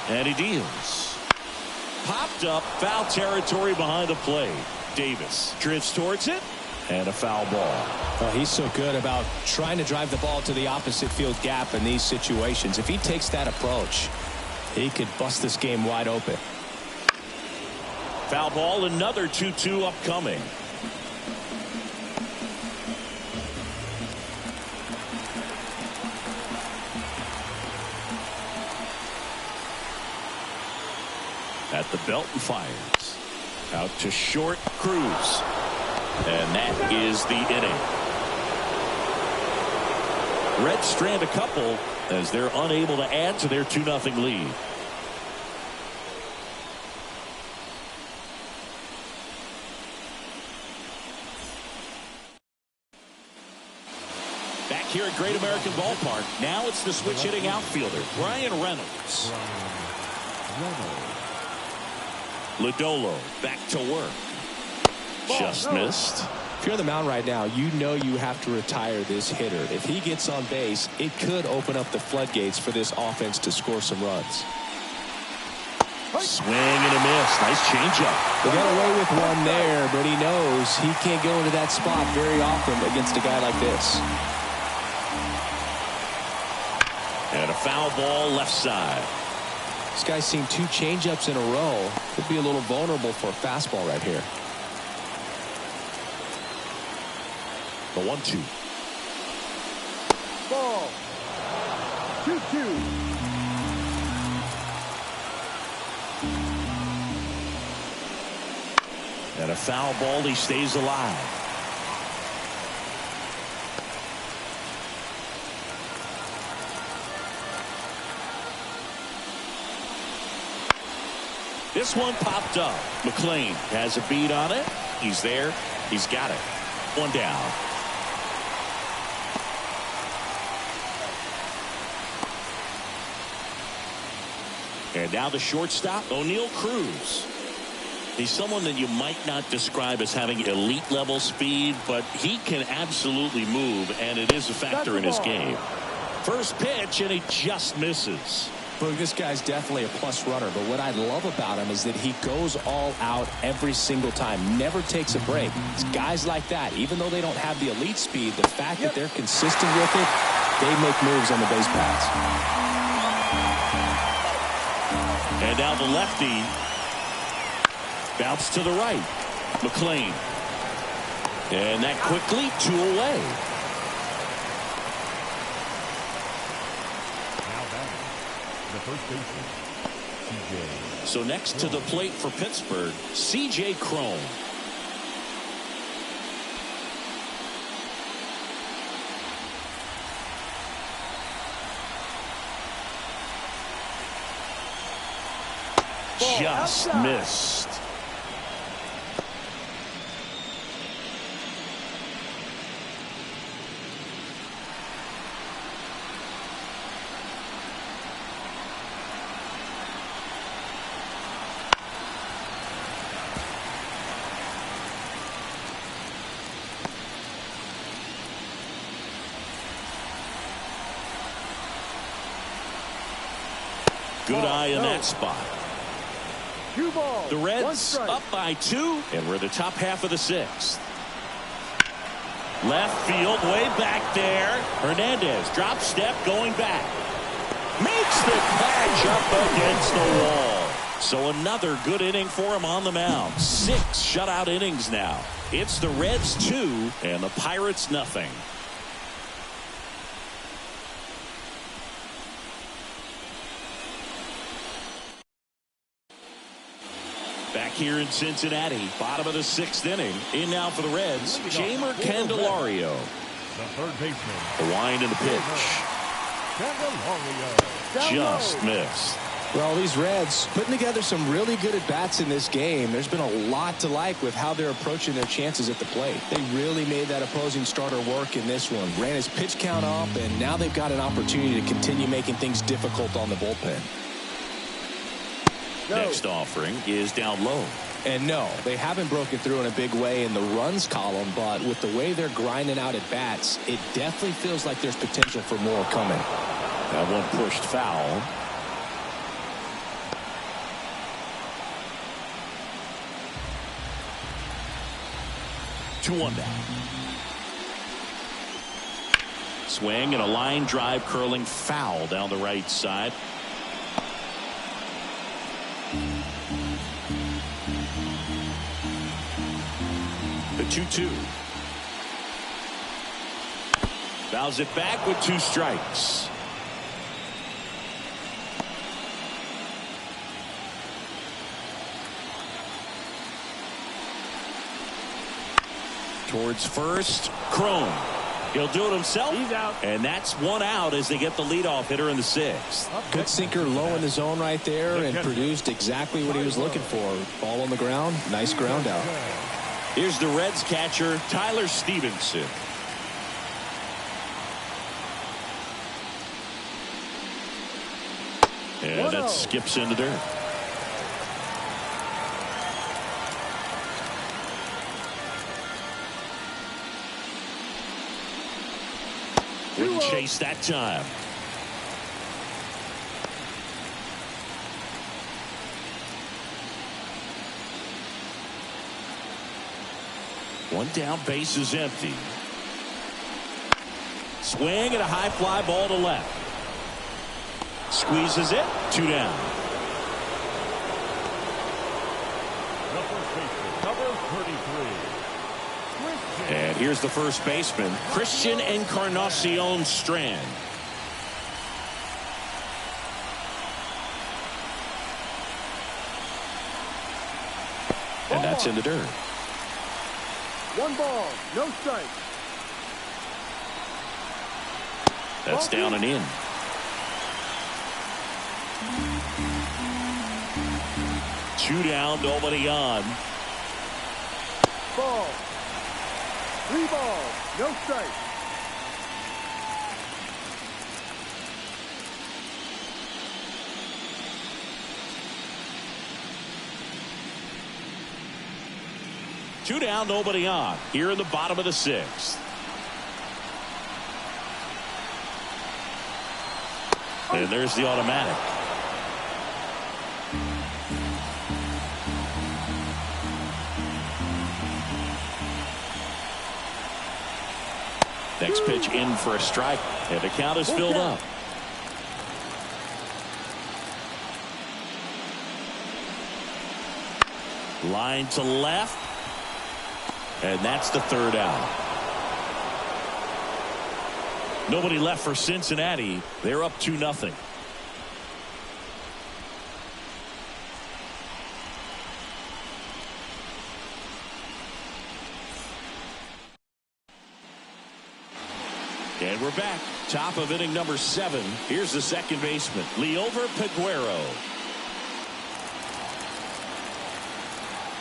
And he deals. Popped up, foul territory behind the plate. Davis drifts towards it, and a foul ball. Oh, he's so good about trying to drive the ball to the opposite field gap in these situations. If he takes that approach, he could bust this game wide open. Foul ball, another 2-2 upcoming. At the belt and fires. Out to short, Cruz. And that is the inning. Reds strand a couple as they're unable to add to their 2-0 lead. Back here at Great American Ballpark, now it's the switch hitting outfielder, Brian Reynolds. Lodolo back to work. Just missed. If you're on the mound right now, you know you have to retire this hitter. If he gets on base, it could open up the floodgates for this offense to score some runs. Swing and a miss. Nice changeup. They got away with one there, but he knows he can't go into that spot very often against a guy like this. And a foul ball left side. This guy's seen 2 changeups in a row. Could be a little vulnerable for a fastball right here. The 1-2. Ball. 2-2. And a foul ball. He stays alive. This one popped up. McLean has a beat on it. He's there. He's got it. One down. And now the shortstop, O'Neal Cruz. He's someone that you might not describe as having elite level speed, but he can absolutely move, and it is a factor in his game. First pitch, and he just misses. Look, this guy's definitely a plus runner, but what I love about him is that he goes all out every single time, never takes a break. It's guys like that, even though they don't have the elite speed, the fact that they're consistent with it, they make moves on the base paths. And now the lefty. Bounce to the right. McLean. And that quickly 2 away. First baseman, CJ. So next to the plate for Pittsburgh, CJ Cron. Just missed. Good eye in that spot. The Reds up by 2, and we're the top half of the 6th. Left field, way back there. Hernandez, drop step, going back. Makes the catch up against the wall. So another good inning for him on the mound. 6 shutout innings now. It's the Reds 2, and the Pirates nothing. Back here in Cincinnati, bottom of the 6th inning. In now for the Reds, Jeimer Candelario. The third baseman. The wind and the pitch. Candelario. Just missed. Well, these Reds putting together some really good at-bats in this game. There's been a lot to like with how they're approaching their chances at the plate. They really made that opposing starter work in this one. Ran his pitch count up, and now they've got an opportunity to continue making things difficult on the bullpen. Next offering is down low. And no, they haven't broken through in a big way in the runs column, but with the way they're grinding out at bats, it definitely feels like there's potential for more coming. That one pushed foul. 2-1 down. Swing and a line drive curling foul down the right side. The 2-2. Fouls it back with 2 strikes. Towards first, Crone. He'll do it himself. He's out. And that's 1 out as they get the leadoff hitter in the 6th. Good sinker low in the zone right there and produced exactly what he was looking for. Ball on the ground. Nice ground out. Here's the Reds catcher, Tyler Stevenson. And it skips into dirt. Wouldn't chase that time. One down, base is empty. Swing and a high fly ball to left. Squeezes it. 2 down. The first baseman, number 33. And here's the first baseman, Christian Encarnacion Strand. And that's in the dirt. 1 ball, no strike. That's down and in. Two down, nobody on. Ball. 3 balls, no strike. Two down, nobody on. Here in the bottom of the 6th. And there's the automatic. Next pitch in for a strike, and the count is filled up. Line to left, and that's the 3rd out. Nobody left for Cincinnati. They're up 2-0. And we're back. Top of inning number 7. Here's the second baseman, Liover Peguero.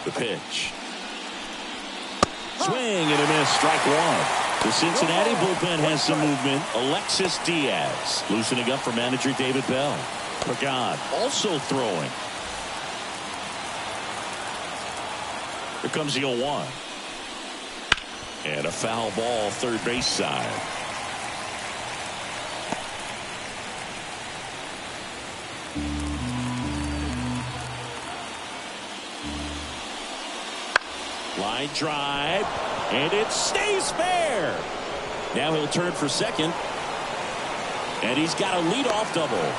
The pitch. Swing and a miss. Strike 1. The Cincinnati bullpen has some movement. Alexis Diaz loosening up for manager David Bell. Pagan also throwing. Here comes the 0-1. And a foul ball, third base side. Line drive, and it stays fair. Now he'll turn for second, and he's got a leadoff double.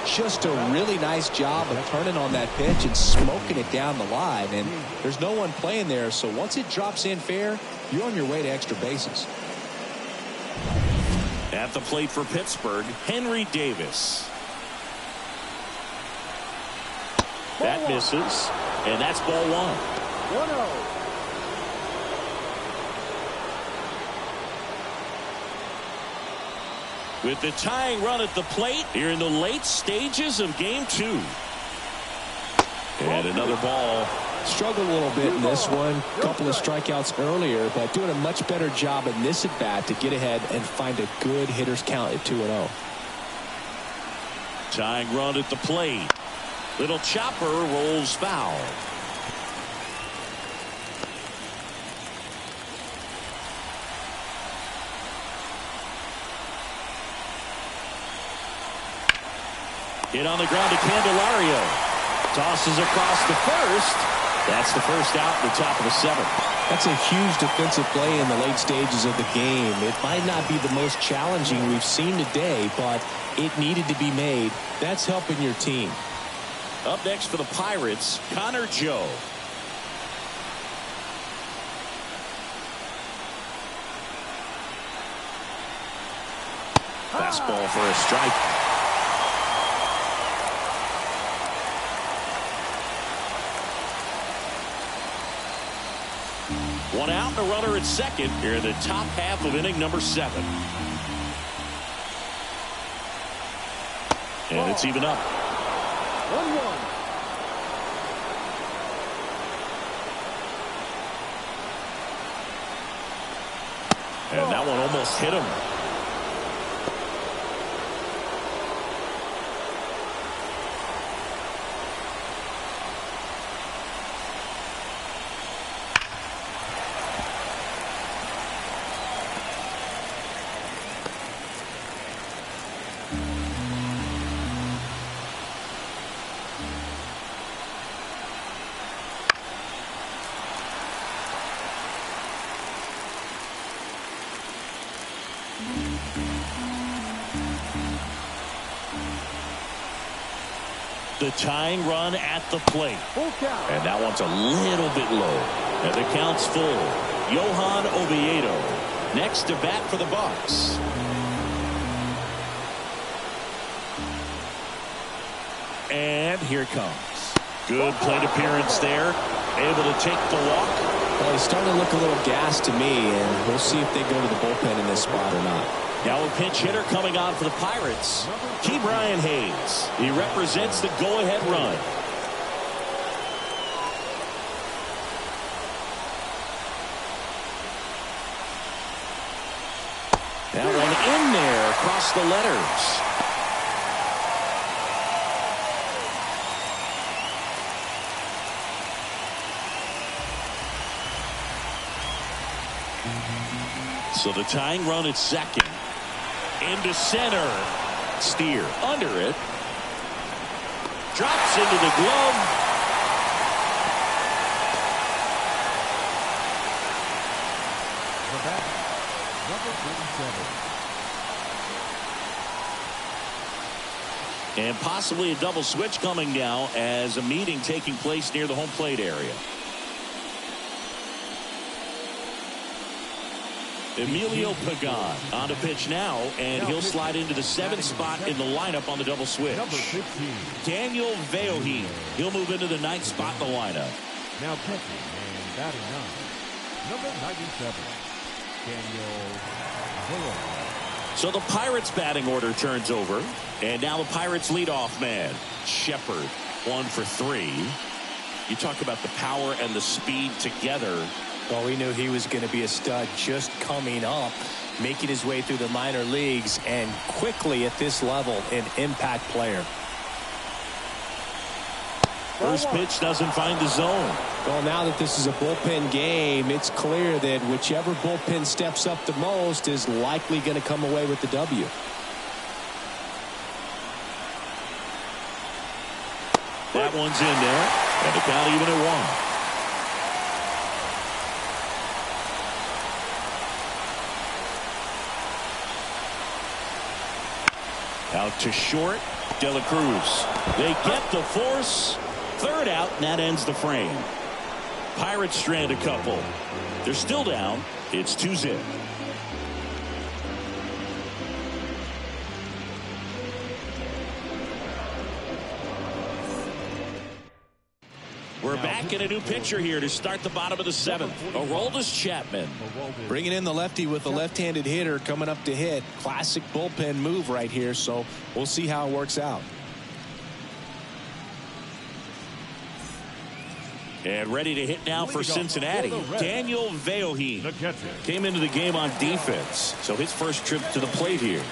Just a really nice job of turning on that pitch and smoking it down the line, and there's no one playing there, so once it drops in fair, you're on your way to extra bases. At the plate for Pittsburgh, Henry Davis. That misses, and that's ball 1. 1-0. With the tying run at the plate here in the late stages of game 2. And another ball. Struggled a little bit in this one. Couple of strikeouts earlier, but doing a much better job in this at bat to get ahead and find a good hitter's count at 2-0. Tying run at the plate. Little chopper rolls foul. Hit on the ground to Candelario. Tosses across the first. That's the first out in the top of the 7th. That's a huge defensive play in the late stages of the game. It might not be the most challenging we've seen today, but it needed to be made. That's helping your team. Up next for the Pirates, Connor Joe. Fastball for a strike. One out and a runner at second here in the top half of inning number 7. And it's even up. 1-1. And that one almost hit him. The tying run at the plate. Full count. And that one's a little bit low. And the count's full. Johan Oviedo next to bat for the Bucs. And here it comes. Good plate appearance there. Able to take the walk. Well, he's starting to look a little gassed to me, and we'll see if they go to the bullpen in this spot or not. Now a pinch hitter coming on for the Pirates. Brian Hayes. He represents the go-ahead run. That one in there across the letters. So the tying run at second. Into center. Steer under it. Drops into the glove. The batter, number 37. And possibly a double switch coming now as a meeting taking place near the home plate area. Emilio Pagan on a pitch now, and he'll slide into the 7th spot in the lineup on the double switch. Number 15. Daniel Veohi, he'll move into the 9th spot in the lineup. Now catching and batting 9. Number 97. Daniel Veohi. So the Pirates batting order turns over, and now the Pirates leadoff man, Shepard, 1 for 3. You talk about the power and the speed together. Well, we knew he was going to be a stud just coming up, making his way through the minor leagues, and quickly at this level, an impact player. First pitch doesn't find the zone. Well, now that this is a bullpen game, it's clear that whichever bullpen steps up the most is likely going to come away with the W. That one's in there, and the count even at 1. Out to short, De La Cruz. They get the force. 3rd out, and that ends the frame. Pirates strand a couple. They're still down. It's 2-0. We're back in a new pitcher here to start the bottom of the 7th. Aroldis Chapman. Bringing in the lefty with a left-handed hitter coming up to hit. Classic bullpen move right here, so we'll see how it works out. And ready to hit now for Cincinnati. Daniel Veohi came into the game on defense, so his first trip to the plate here.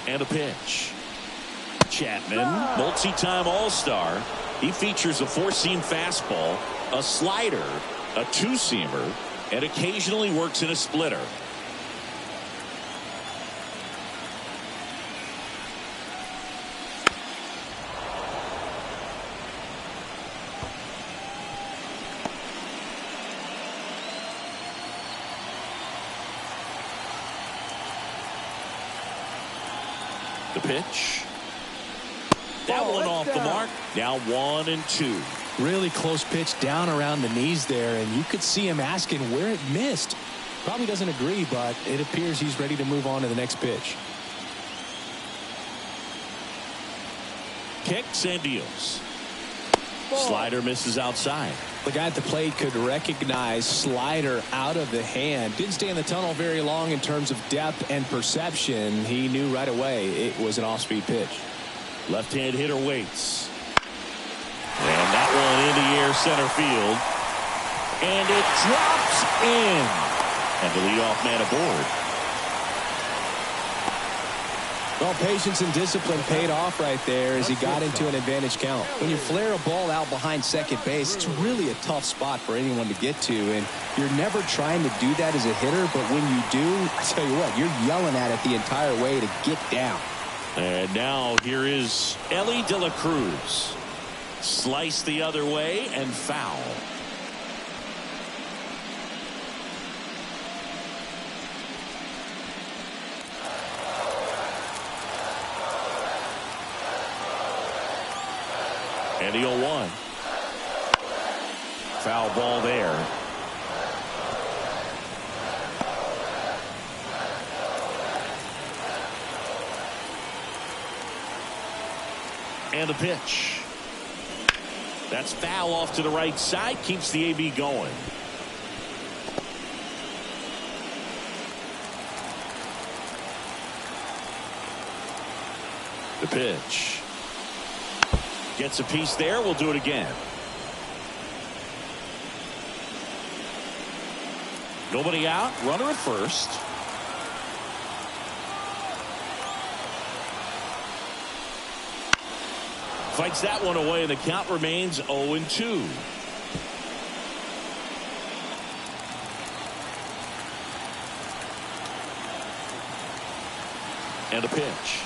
And a pitch. Chapman, multi-time All-Star. He features a 4-seam fastball, a slider, a 2-seamer, and occasionally works in a splitter. The pitch. That one off the mark. Now 1-2. Really close pitch down around the knees there, and you could see him asking where it missed. Probably doesn't agree, but it appears he's ready to move on to the next pitch. Kicks and deals. Slider misses outside. The guy at the plate could recognize slider out of the hand. Didn't stay in the tunnel very long in terms of depth and perception. He knew right away it was an off-speed pitch. Left-hand hitter waits. And that one in the air center field. And it drops in. And the leadoff man aboard. Well, patience and discipline paid off right there as he got into an advantage count. When you flare a ball out behind second base, it's really a tough spot for anyone to get to, and you're never trying to do that as a hitter, but when you do, I tell you what, you're yelling at it the entire way to get down. And now here is Ellie De La Cruz. Slice the other way and foul. And the 0-1. Foul ball there. And the pitch. That's foul off to the right side. Keeps the AB going. The pitch. Gets a piece there. We'll do it again. Nobody out. Runner at first. Fights that one away, and the count remains 0-2. And a pitch.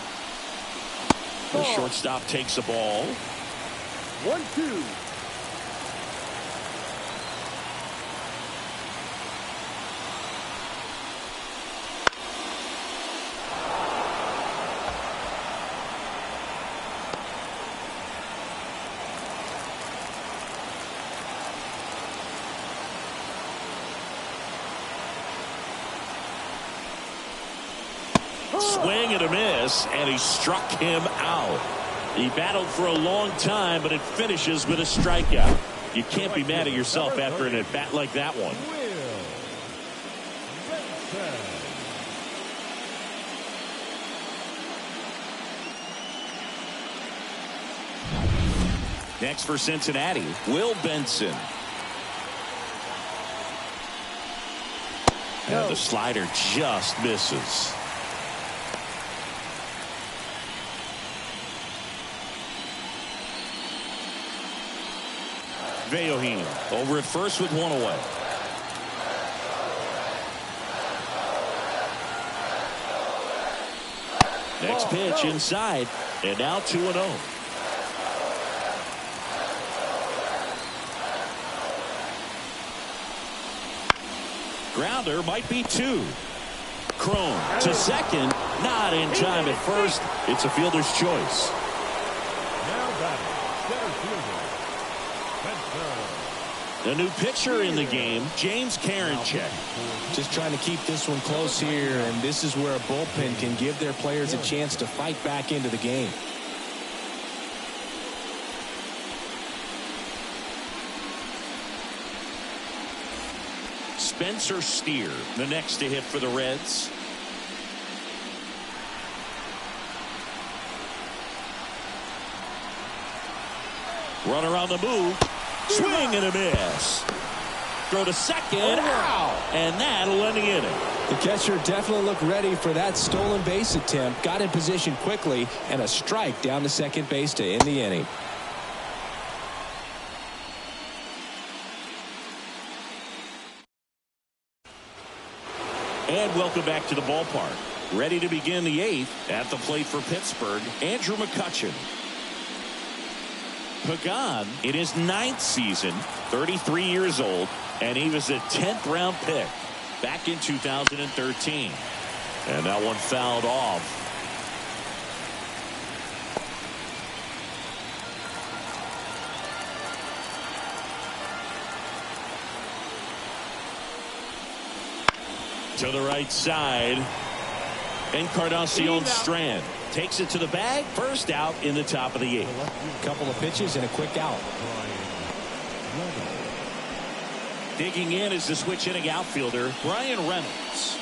The shortstop takes the ball. 1-2. Swing and a miss, and he struck him out. He battled for a long time, but it finishes with a strikeout. You can't be mad at yourself after an at-bat like that one. Next for Cincinnati, Will Benson. And the slider just misses. Veoheen over at first with one away. Next pitch inside, and now 2-0. Grounder might be two. Crone to second, not in time at first. It's a fielder's choice. Now batting, center fielder. The new pitcher in the game, James Karinchak. Just trying to keep this one close here, and this is where a bullpen can give their players a chance to fight back into the game. Spencer Steer, the next to hit for the Reds. Runner on the move. Swing and a miss. Throw to second. Ow! And that'll end the inning. The catcher definitely looked ready for that stolen base attempt. Got in position quickly, and a strike down to second base to end the inning. And welcome back to the ballpark. Ready to begin the eighth. At the plate for Pittsburgh, Andrew McCutchen. Pagan in his 9th season, 33 years old, and he was a 10th round pick back in 2013. And that one fouled off. To the right side. Encarnacion Strand takes it to the bag. First out in the top of the 8th. Couple of pitches and a quick out. Digging in is the switch hitting outfielder Brian Reynolds.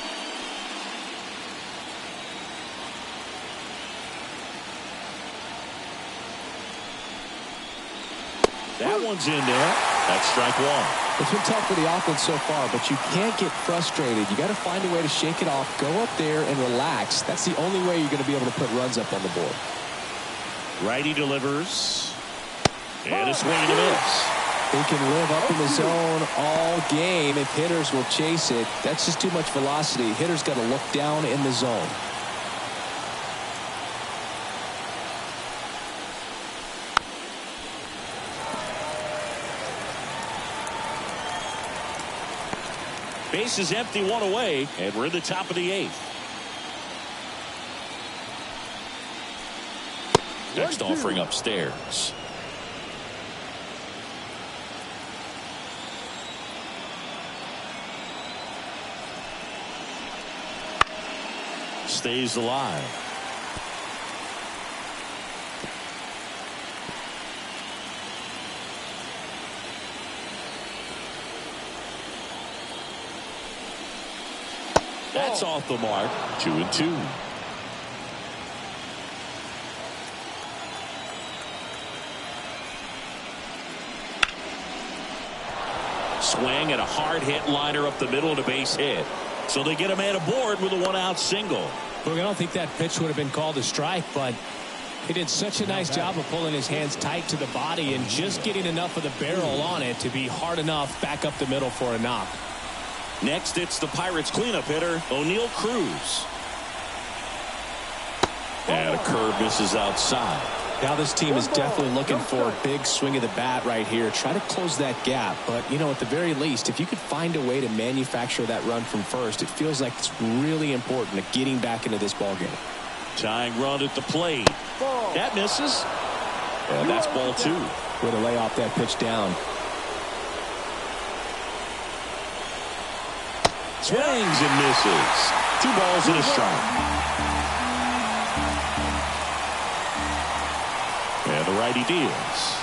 That one's in there. That's strike one. It's been tough for the offense so far, but you can't get frustrated. You got to find a way to shake it off, go up there and relax. That's the only way you're going to be able to put runs up on the board. Righty delivers. And a swing and a miss. They can live up in the zone all game if hitters will chase it. That's just too much velocity. Hitters got to look down in the zone. Base is empty, one away, and we're in the top of the 8th. Next offering upstairs. Stays alive. That's off the mark. 2-2. Swing and a hard hit liner up the middle and a base hit. So they get a man aboard with a 1-out single. Look, I don't think that pitch would have been called a strike, but he did such a nice job of pulling his hands tight to the body and just getting enough of the barrel on it to be hard enough back up the middle for a knock. Next, it's the Pirates cleanup hitter, O'Neal Cruz. And a curve misses outside. Now this team is definitely looking for a big swing of the bat right here. Try to close that gap. But, you know, at the very least, if you could find a way to manufacture that run from first, it feels like it's really important to getting back into this ballgame. Tying run at the plate. That misses. And that's ball 2. Way to lay off that pitch down. Swings and misses. 2 balls and a strike. And the righty deals.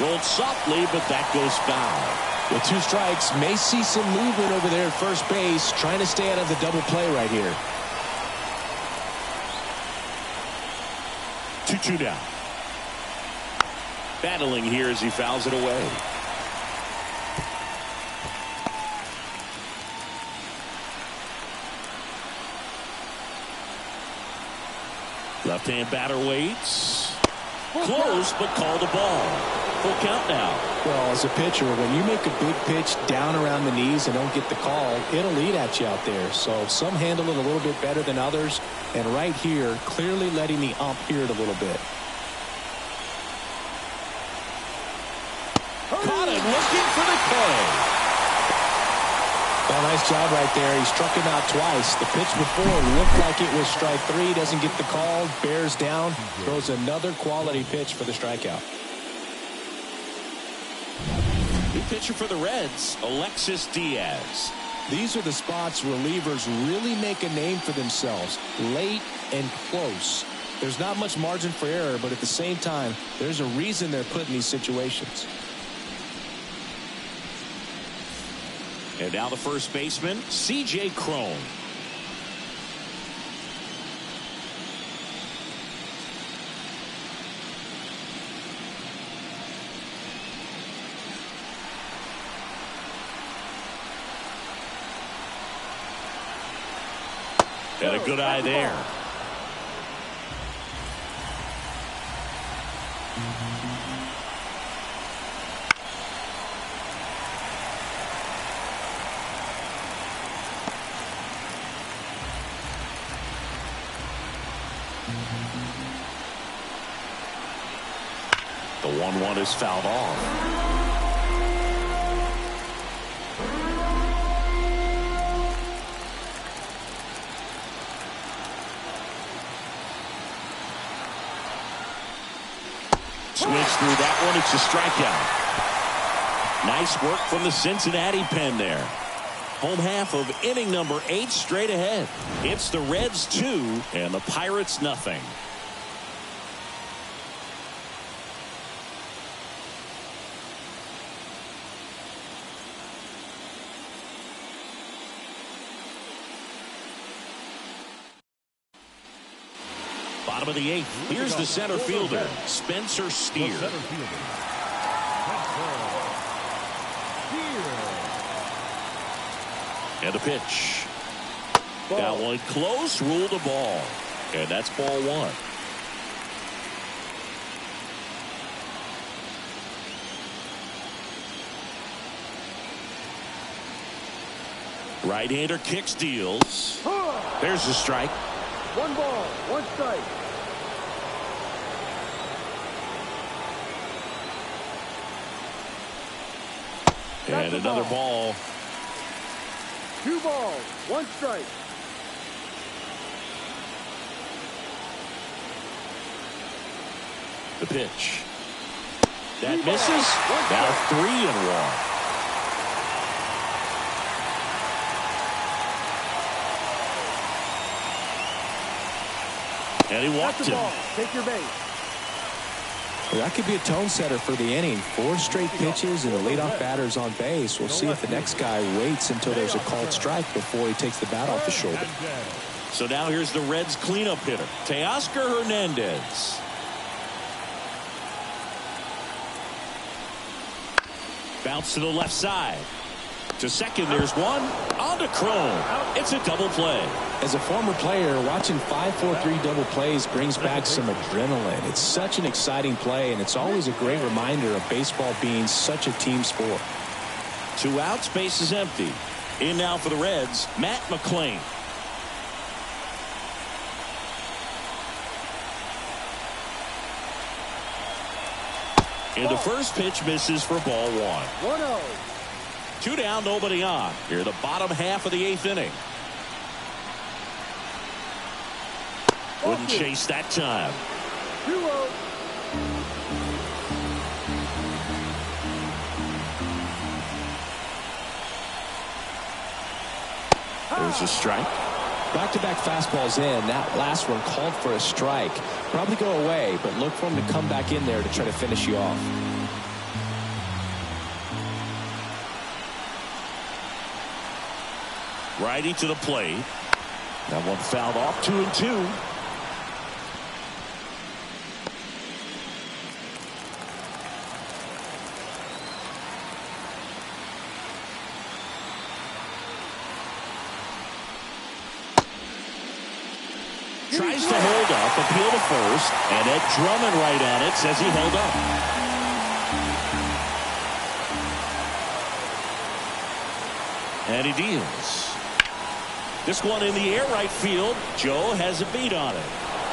Rolled softly, but that goes foul. With 2 strikes, may see some movement over there at first base, trying to stay out of the double play right here. 2-2 down. Battling here as he fouls it away. Left-hand batter waits. Close, but called a ball. Full count now. Well, as a pitcher, when you make a big pitch down around the knees and don't get the call, it'll eat at you out there. So some handle it a little bit better than others. And right here, clearly letting the ump hear it a little bit. Caught him looking for the K. Well, nice job right there. He struck him out twice. The pitch before looked like it was strike 3. Doesn't get the call. Bears down. Throws another quality pitch for the strikeout. New pitcher for the Reds, Alexis Diaz. These are the spots relievers really make a name for themselves. Late and close. There's not much margin for error, but at the same time, there's a reason they're put in these situations. And now the first baseman, C.J. Cron. And a good eye there. The 1-1 is fouled off. Switch through that one. It's a strikeout. Nice work from the Cincinnati pen there. Home half of inning number 8 straight ahead. It's the Reds 2 and the Pirates nothing. Bottom of the 8th. Here's the center fielder, Spencer Steer. And a pitch. Ball. That one close, ruled a ball. And that's ball 1. Right-hander kicks, deals. There's the strike. 1 ball, 1 strike. And another ball. 2 balls, 1 strike. The pitch. That misses. Now 3-1. And he walked him. Take your base. Well, that could be a tone setter for the inning. 4 straight pitches and the leadoff batter's on base. We'll see if the next guy waits until there's a called strike before he takes the bat off the shoulder. So now here's the Reds cleanup hitter, Teoscar Hernandez. Bounce to the left side. To second, there's one. On to Cron. It's a double play. As a former player, watching 5-4-3 double plays brings back some adrenaline. It's such an exciting play, and it's always a great reminder of baseball being such a team sport. 2 outs, base is empty. In now for the Reds, Matt McClain. And the first pitch misses for ball 1. 1-0. 2 down, nobody on. Here, the bottom half of the 8th inning. Wouldn't chase that time. 2-0. There's a strike. Back-to-back fastballs in. That last one called for a strike. Probably go away, but look for him to come back in there to try to finish you off. Righty to the plate. That one fouled off. 2-2. Tries to hold up, appeal to first, and Ed Drummond right at it says he held up. And he deals. This one in the air right field. Joe has a beat on it.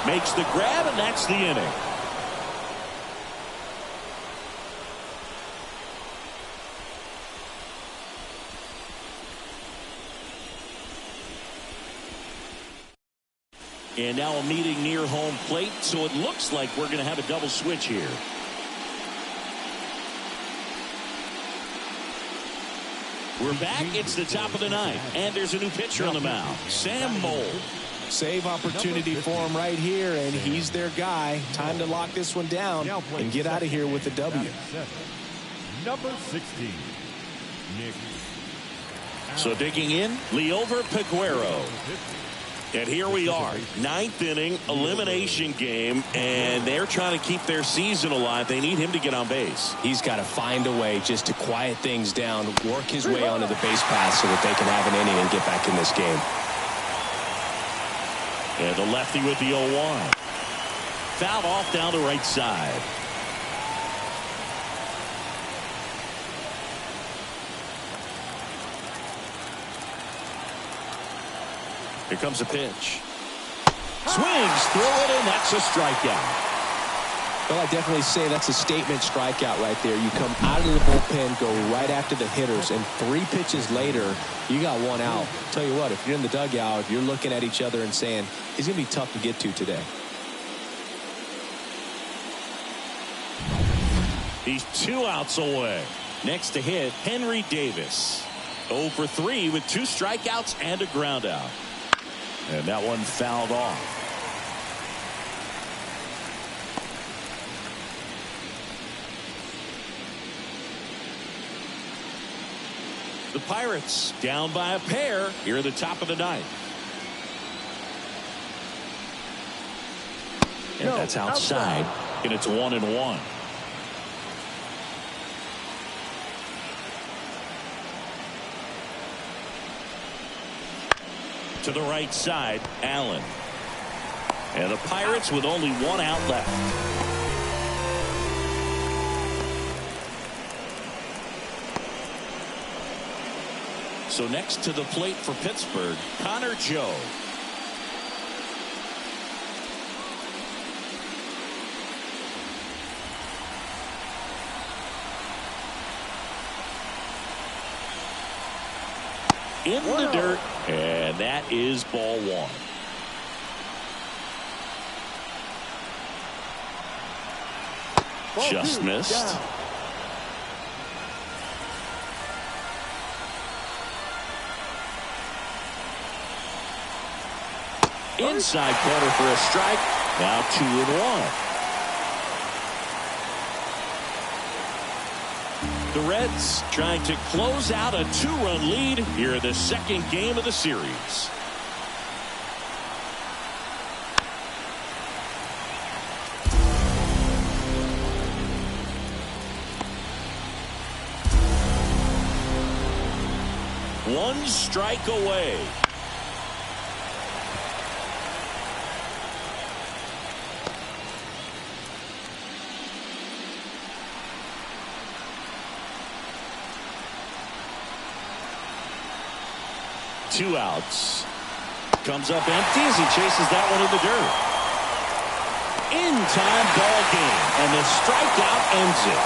Makes the grab, and that's the inning. And now a meeting near home plate, so it looks like we're going to have a double switch here. We're back. It's the top of the 9th, and there's a new pitcher on the mound, Sam Moll. Save opportunity for him right here, and he's their guy. Time to lock this one down and get out of here with a W. Number 16, Nick. So digging in, Liover Peguero. And here we are, 9th inning, elimination game, and they're trying to keep their season alive. They need him to get on base. He's got to find a way just to quiet things down, work his way onto the base pass so that they can have an inning and get back in this game. And the lefty with the 0-1. Fouled off down the right side. Here comes a pitch. Swings through it, and that's a strikeout. Well, I definitely say that's a statement strikeout right there. You come out of the bullpen, go right after the hitters, and 3 pitches later, you got 1 out. Tell you what, if you're in the dugout, you're looking at each other and saying, he's going to be tough to get to today. He's 2 outs away. Next to hit, Henry Davis. 0 for 3 with 2 strikeouts and a ground out. And that one fouled off. The Pirates down by a pair here at the top of the ninth. And that's outside. And it's 1-1. To the right side, Allen. And the Pirates with only 1 out left. So next to the plate for Pittsburgh, Connor Joe. In the dirt, and that is ball 1. Just missed. Inside corner for a strike. Now 2-1. The Reds trying to close out a 2-run lead here in the second game of the series. One strike away. Two outs. Comes up empty as he chases that one in the dirt. In time ball game, and the strikeout ends it.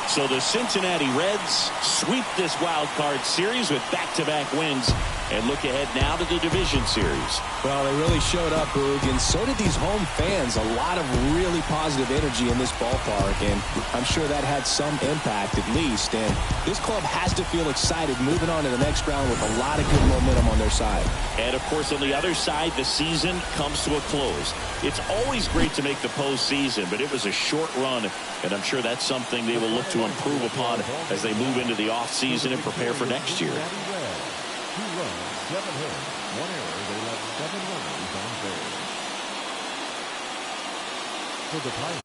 So the Cincinnati Reds sweep this wild card series with back-to-back wins and look ahead now to the division series. Well, they really showed up, Boog, and so did these home fans. A lot of really positive energy in this ballpark, and I'm sure that had some impact at least. And this club has to feel excited moving on to the next round with a lot of good momentum on their side. And, of course, on the other side, the season comes to a close. It's always great to make the postseason, but it was a short run, and I'm sure that's something they will look to improve upon as they move into the offseason and prepare for next year. 2 runs, 7 hits, 1 error. They left 7 runners on base. For the Pirates,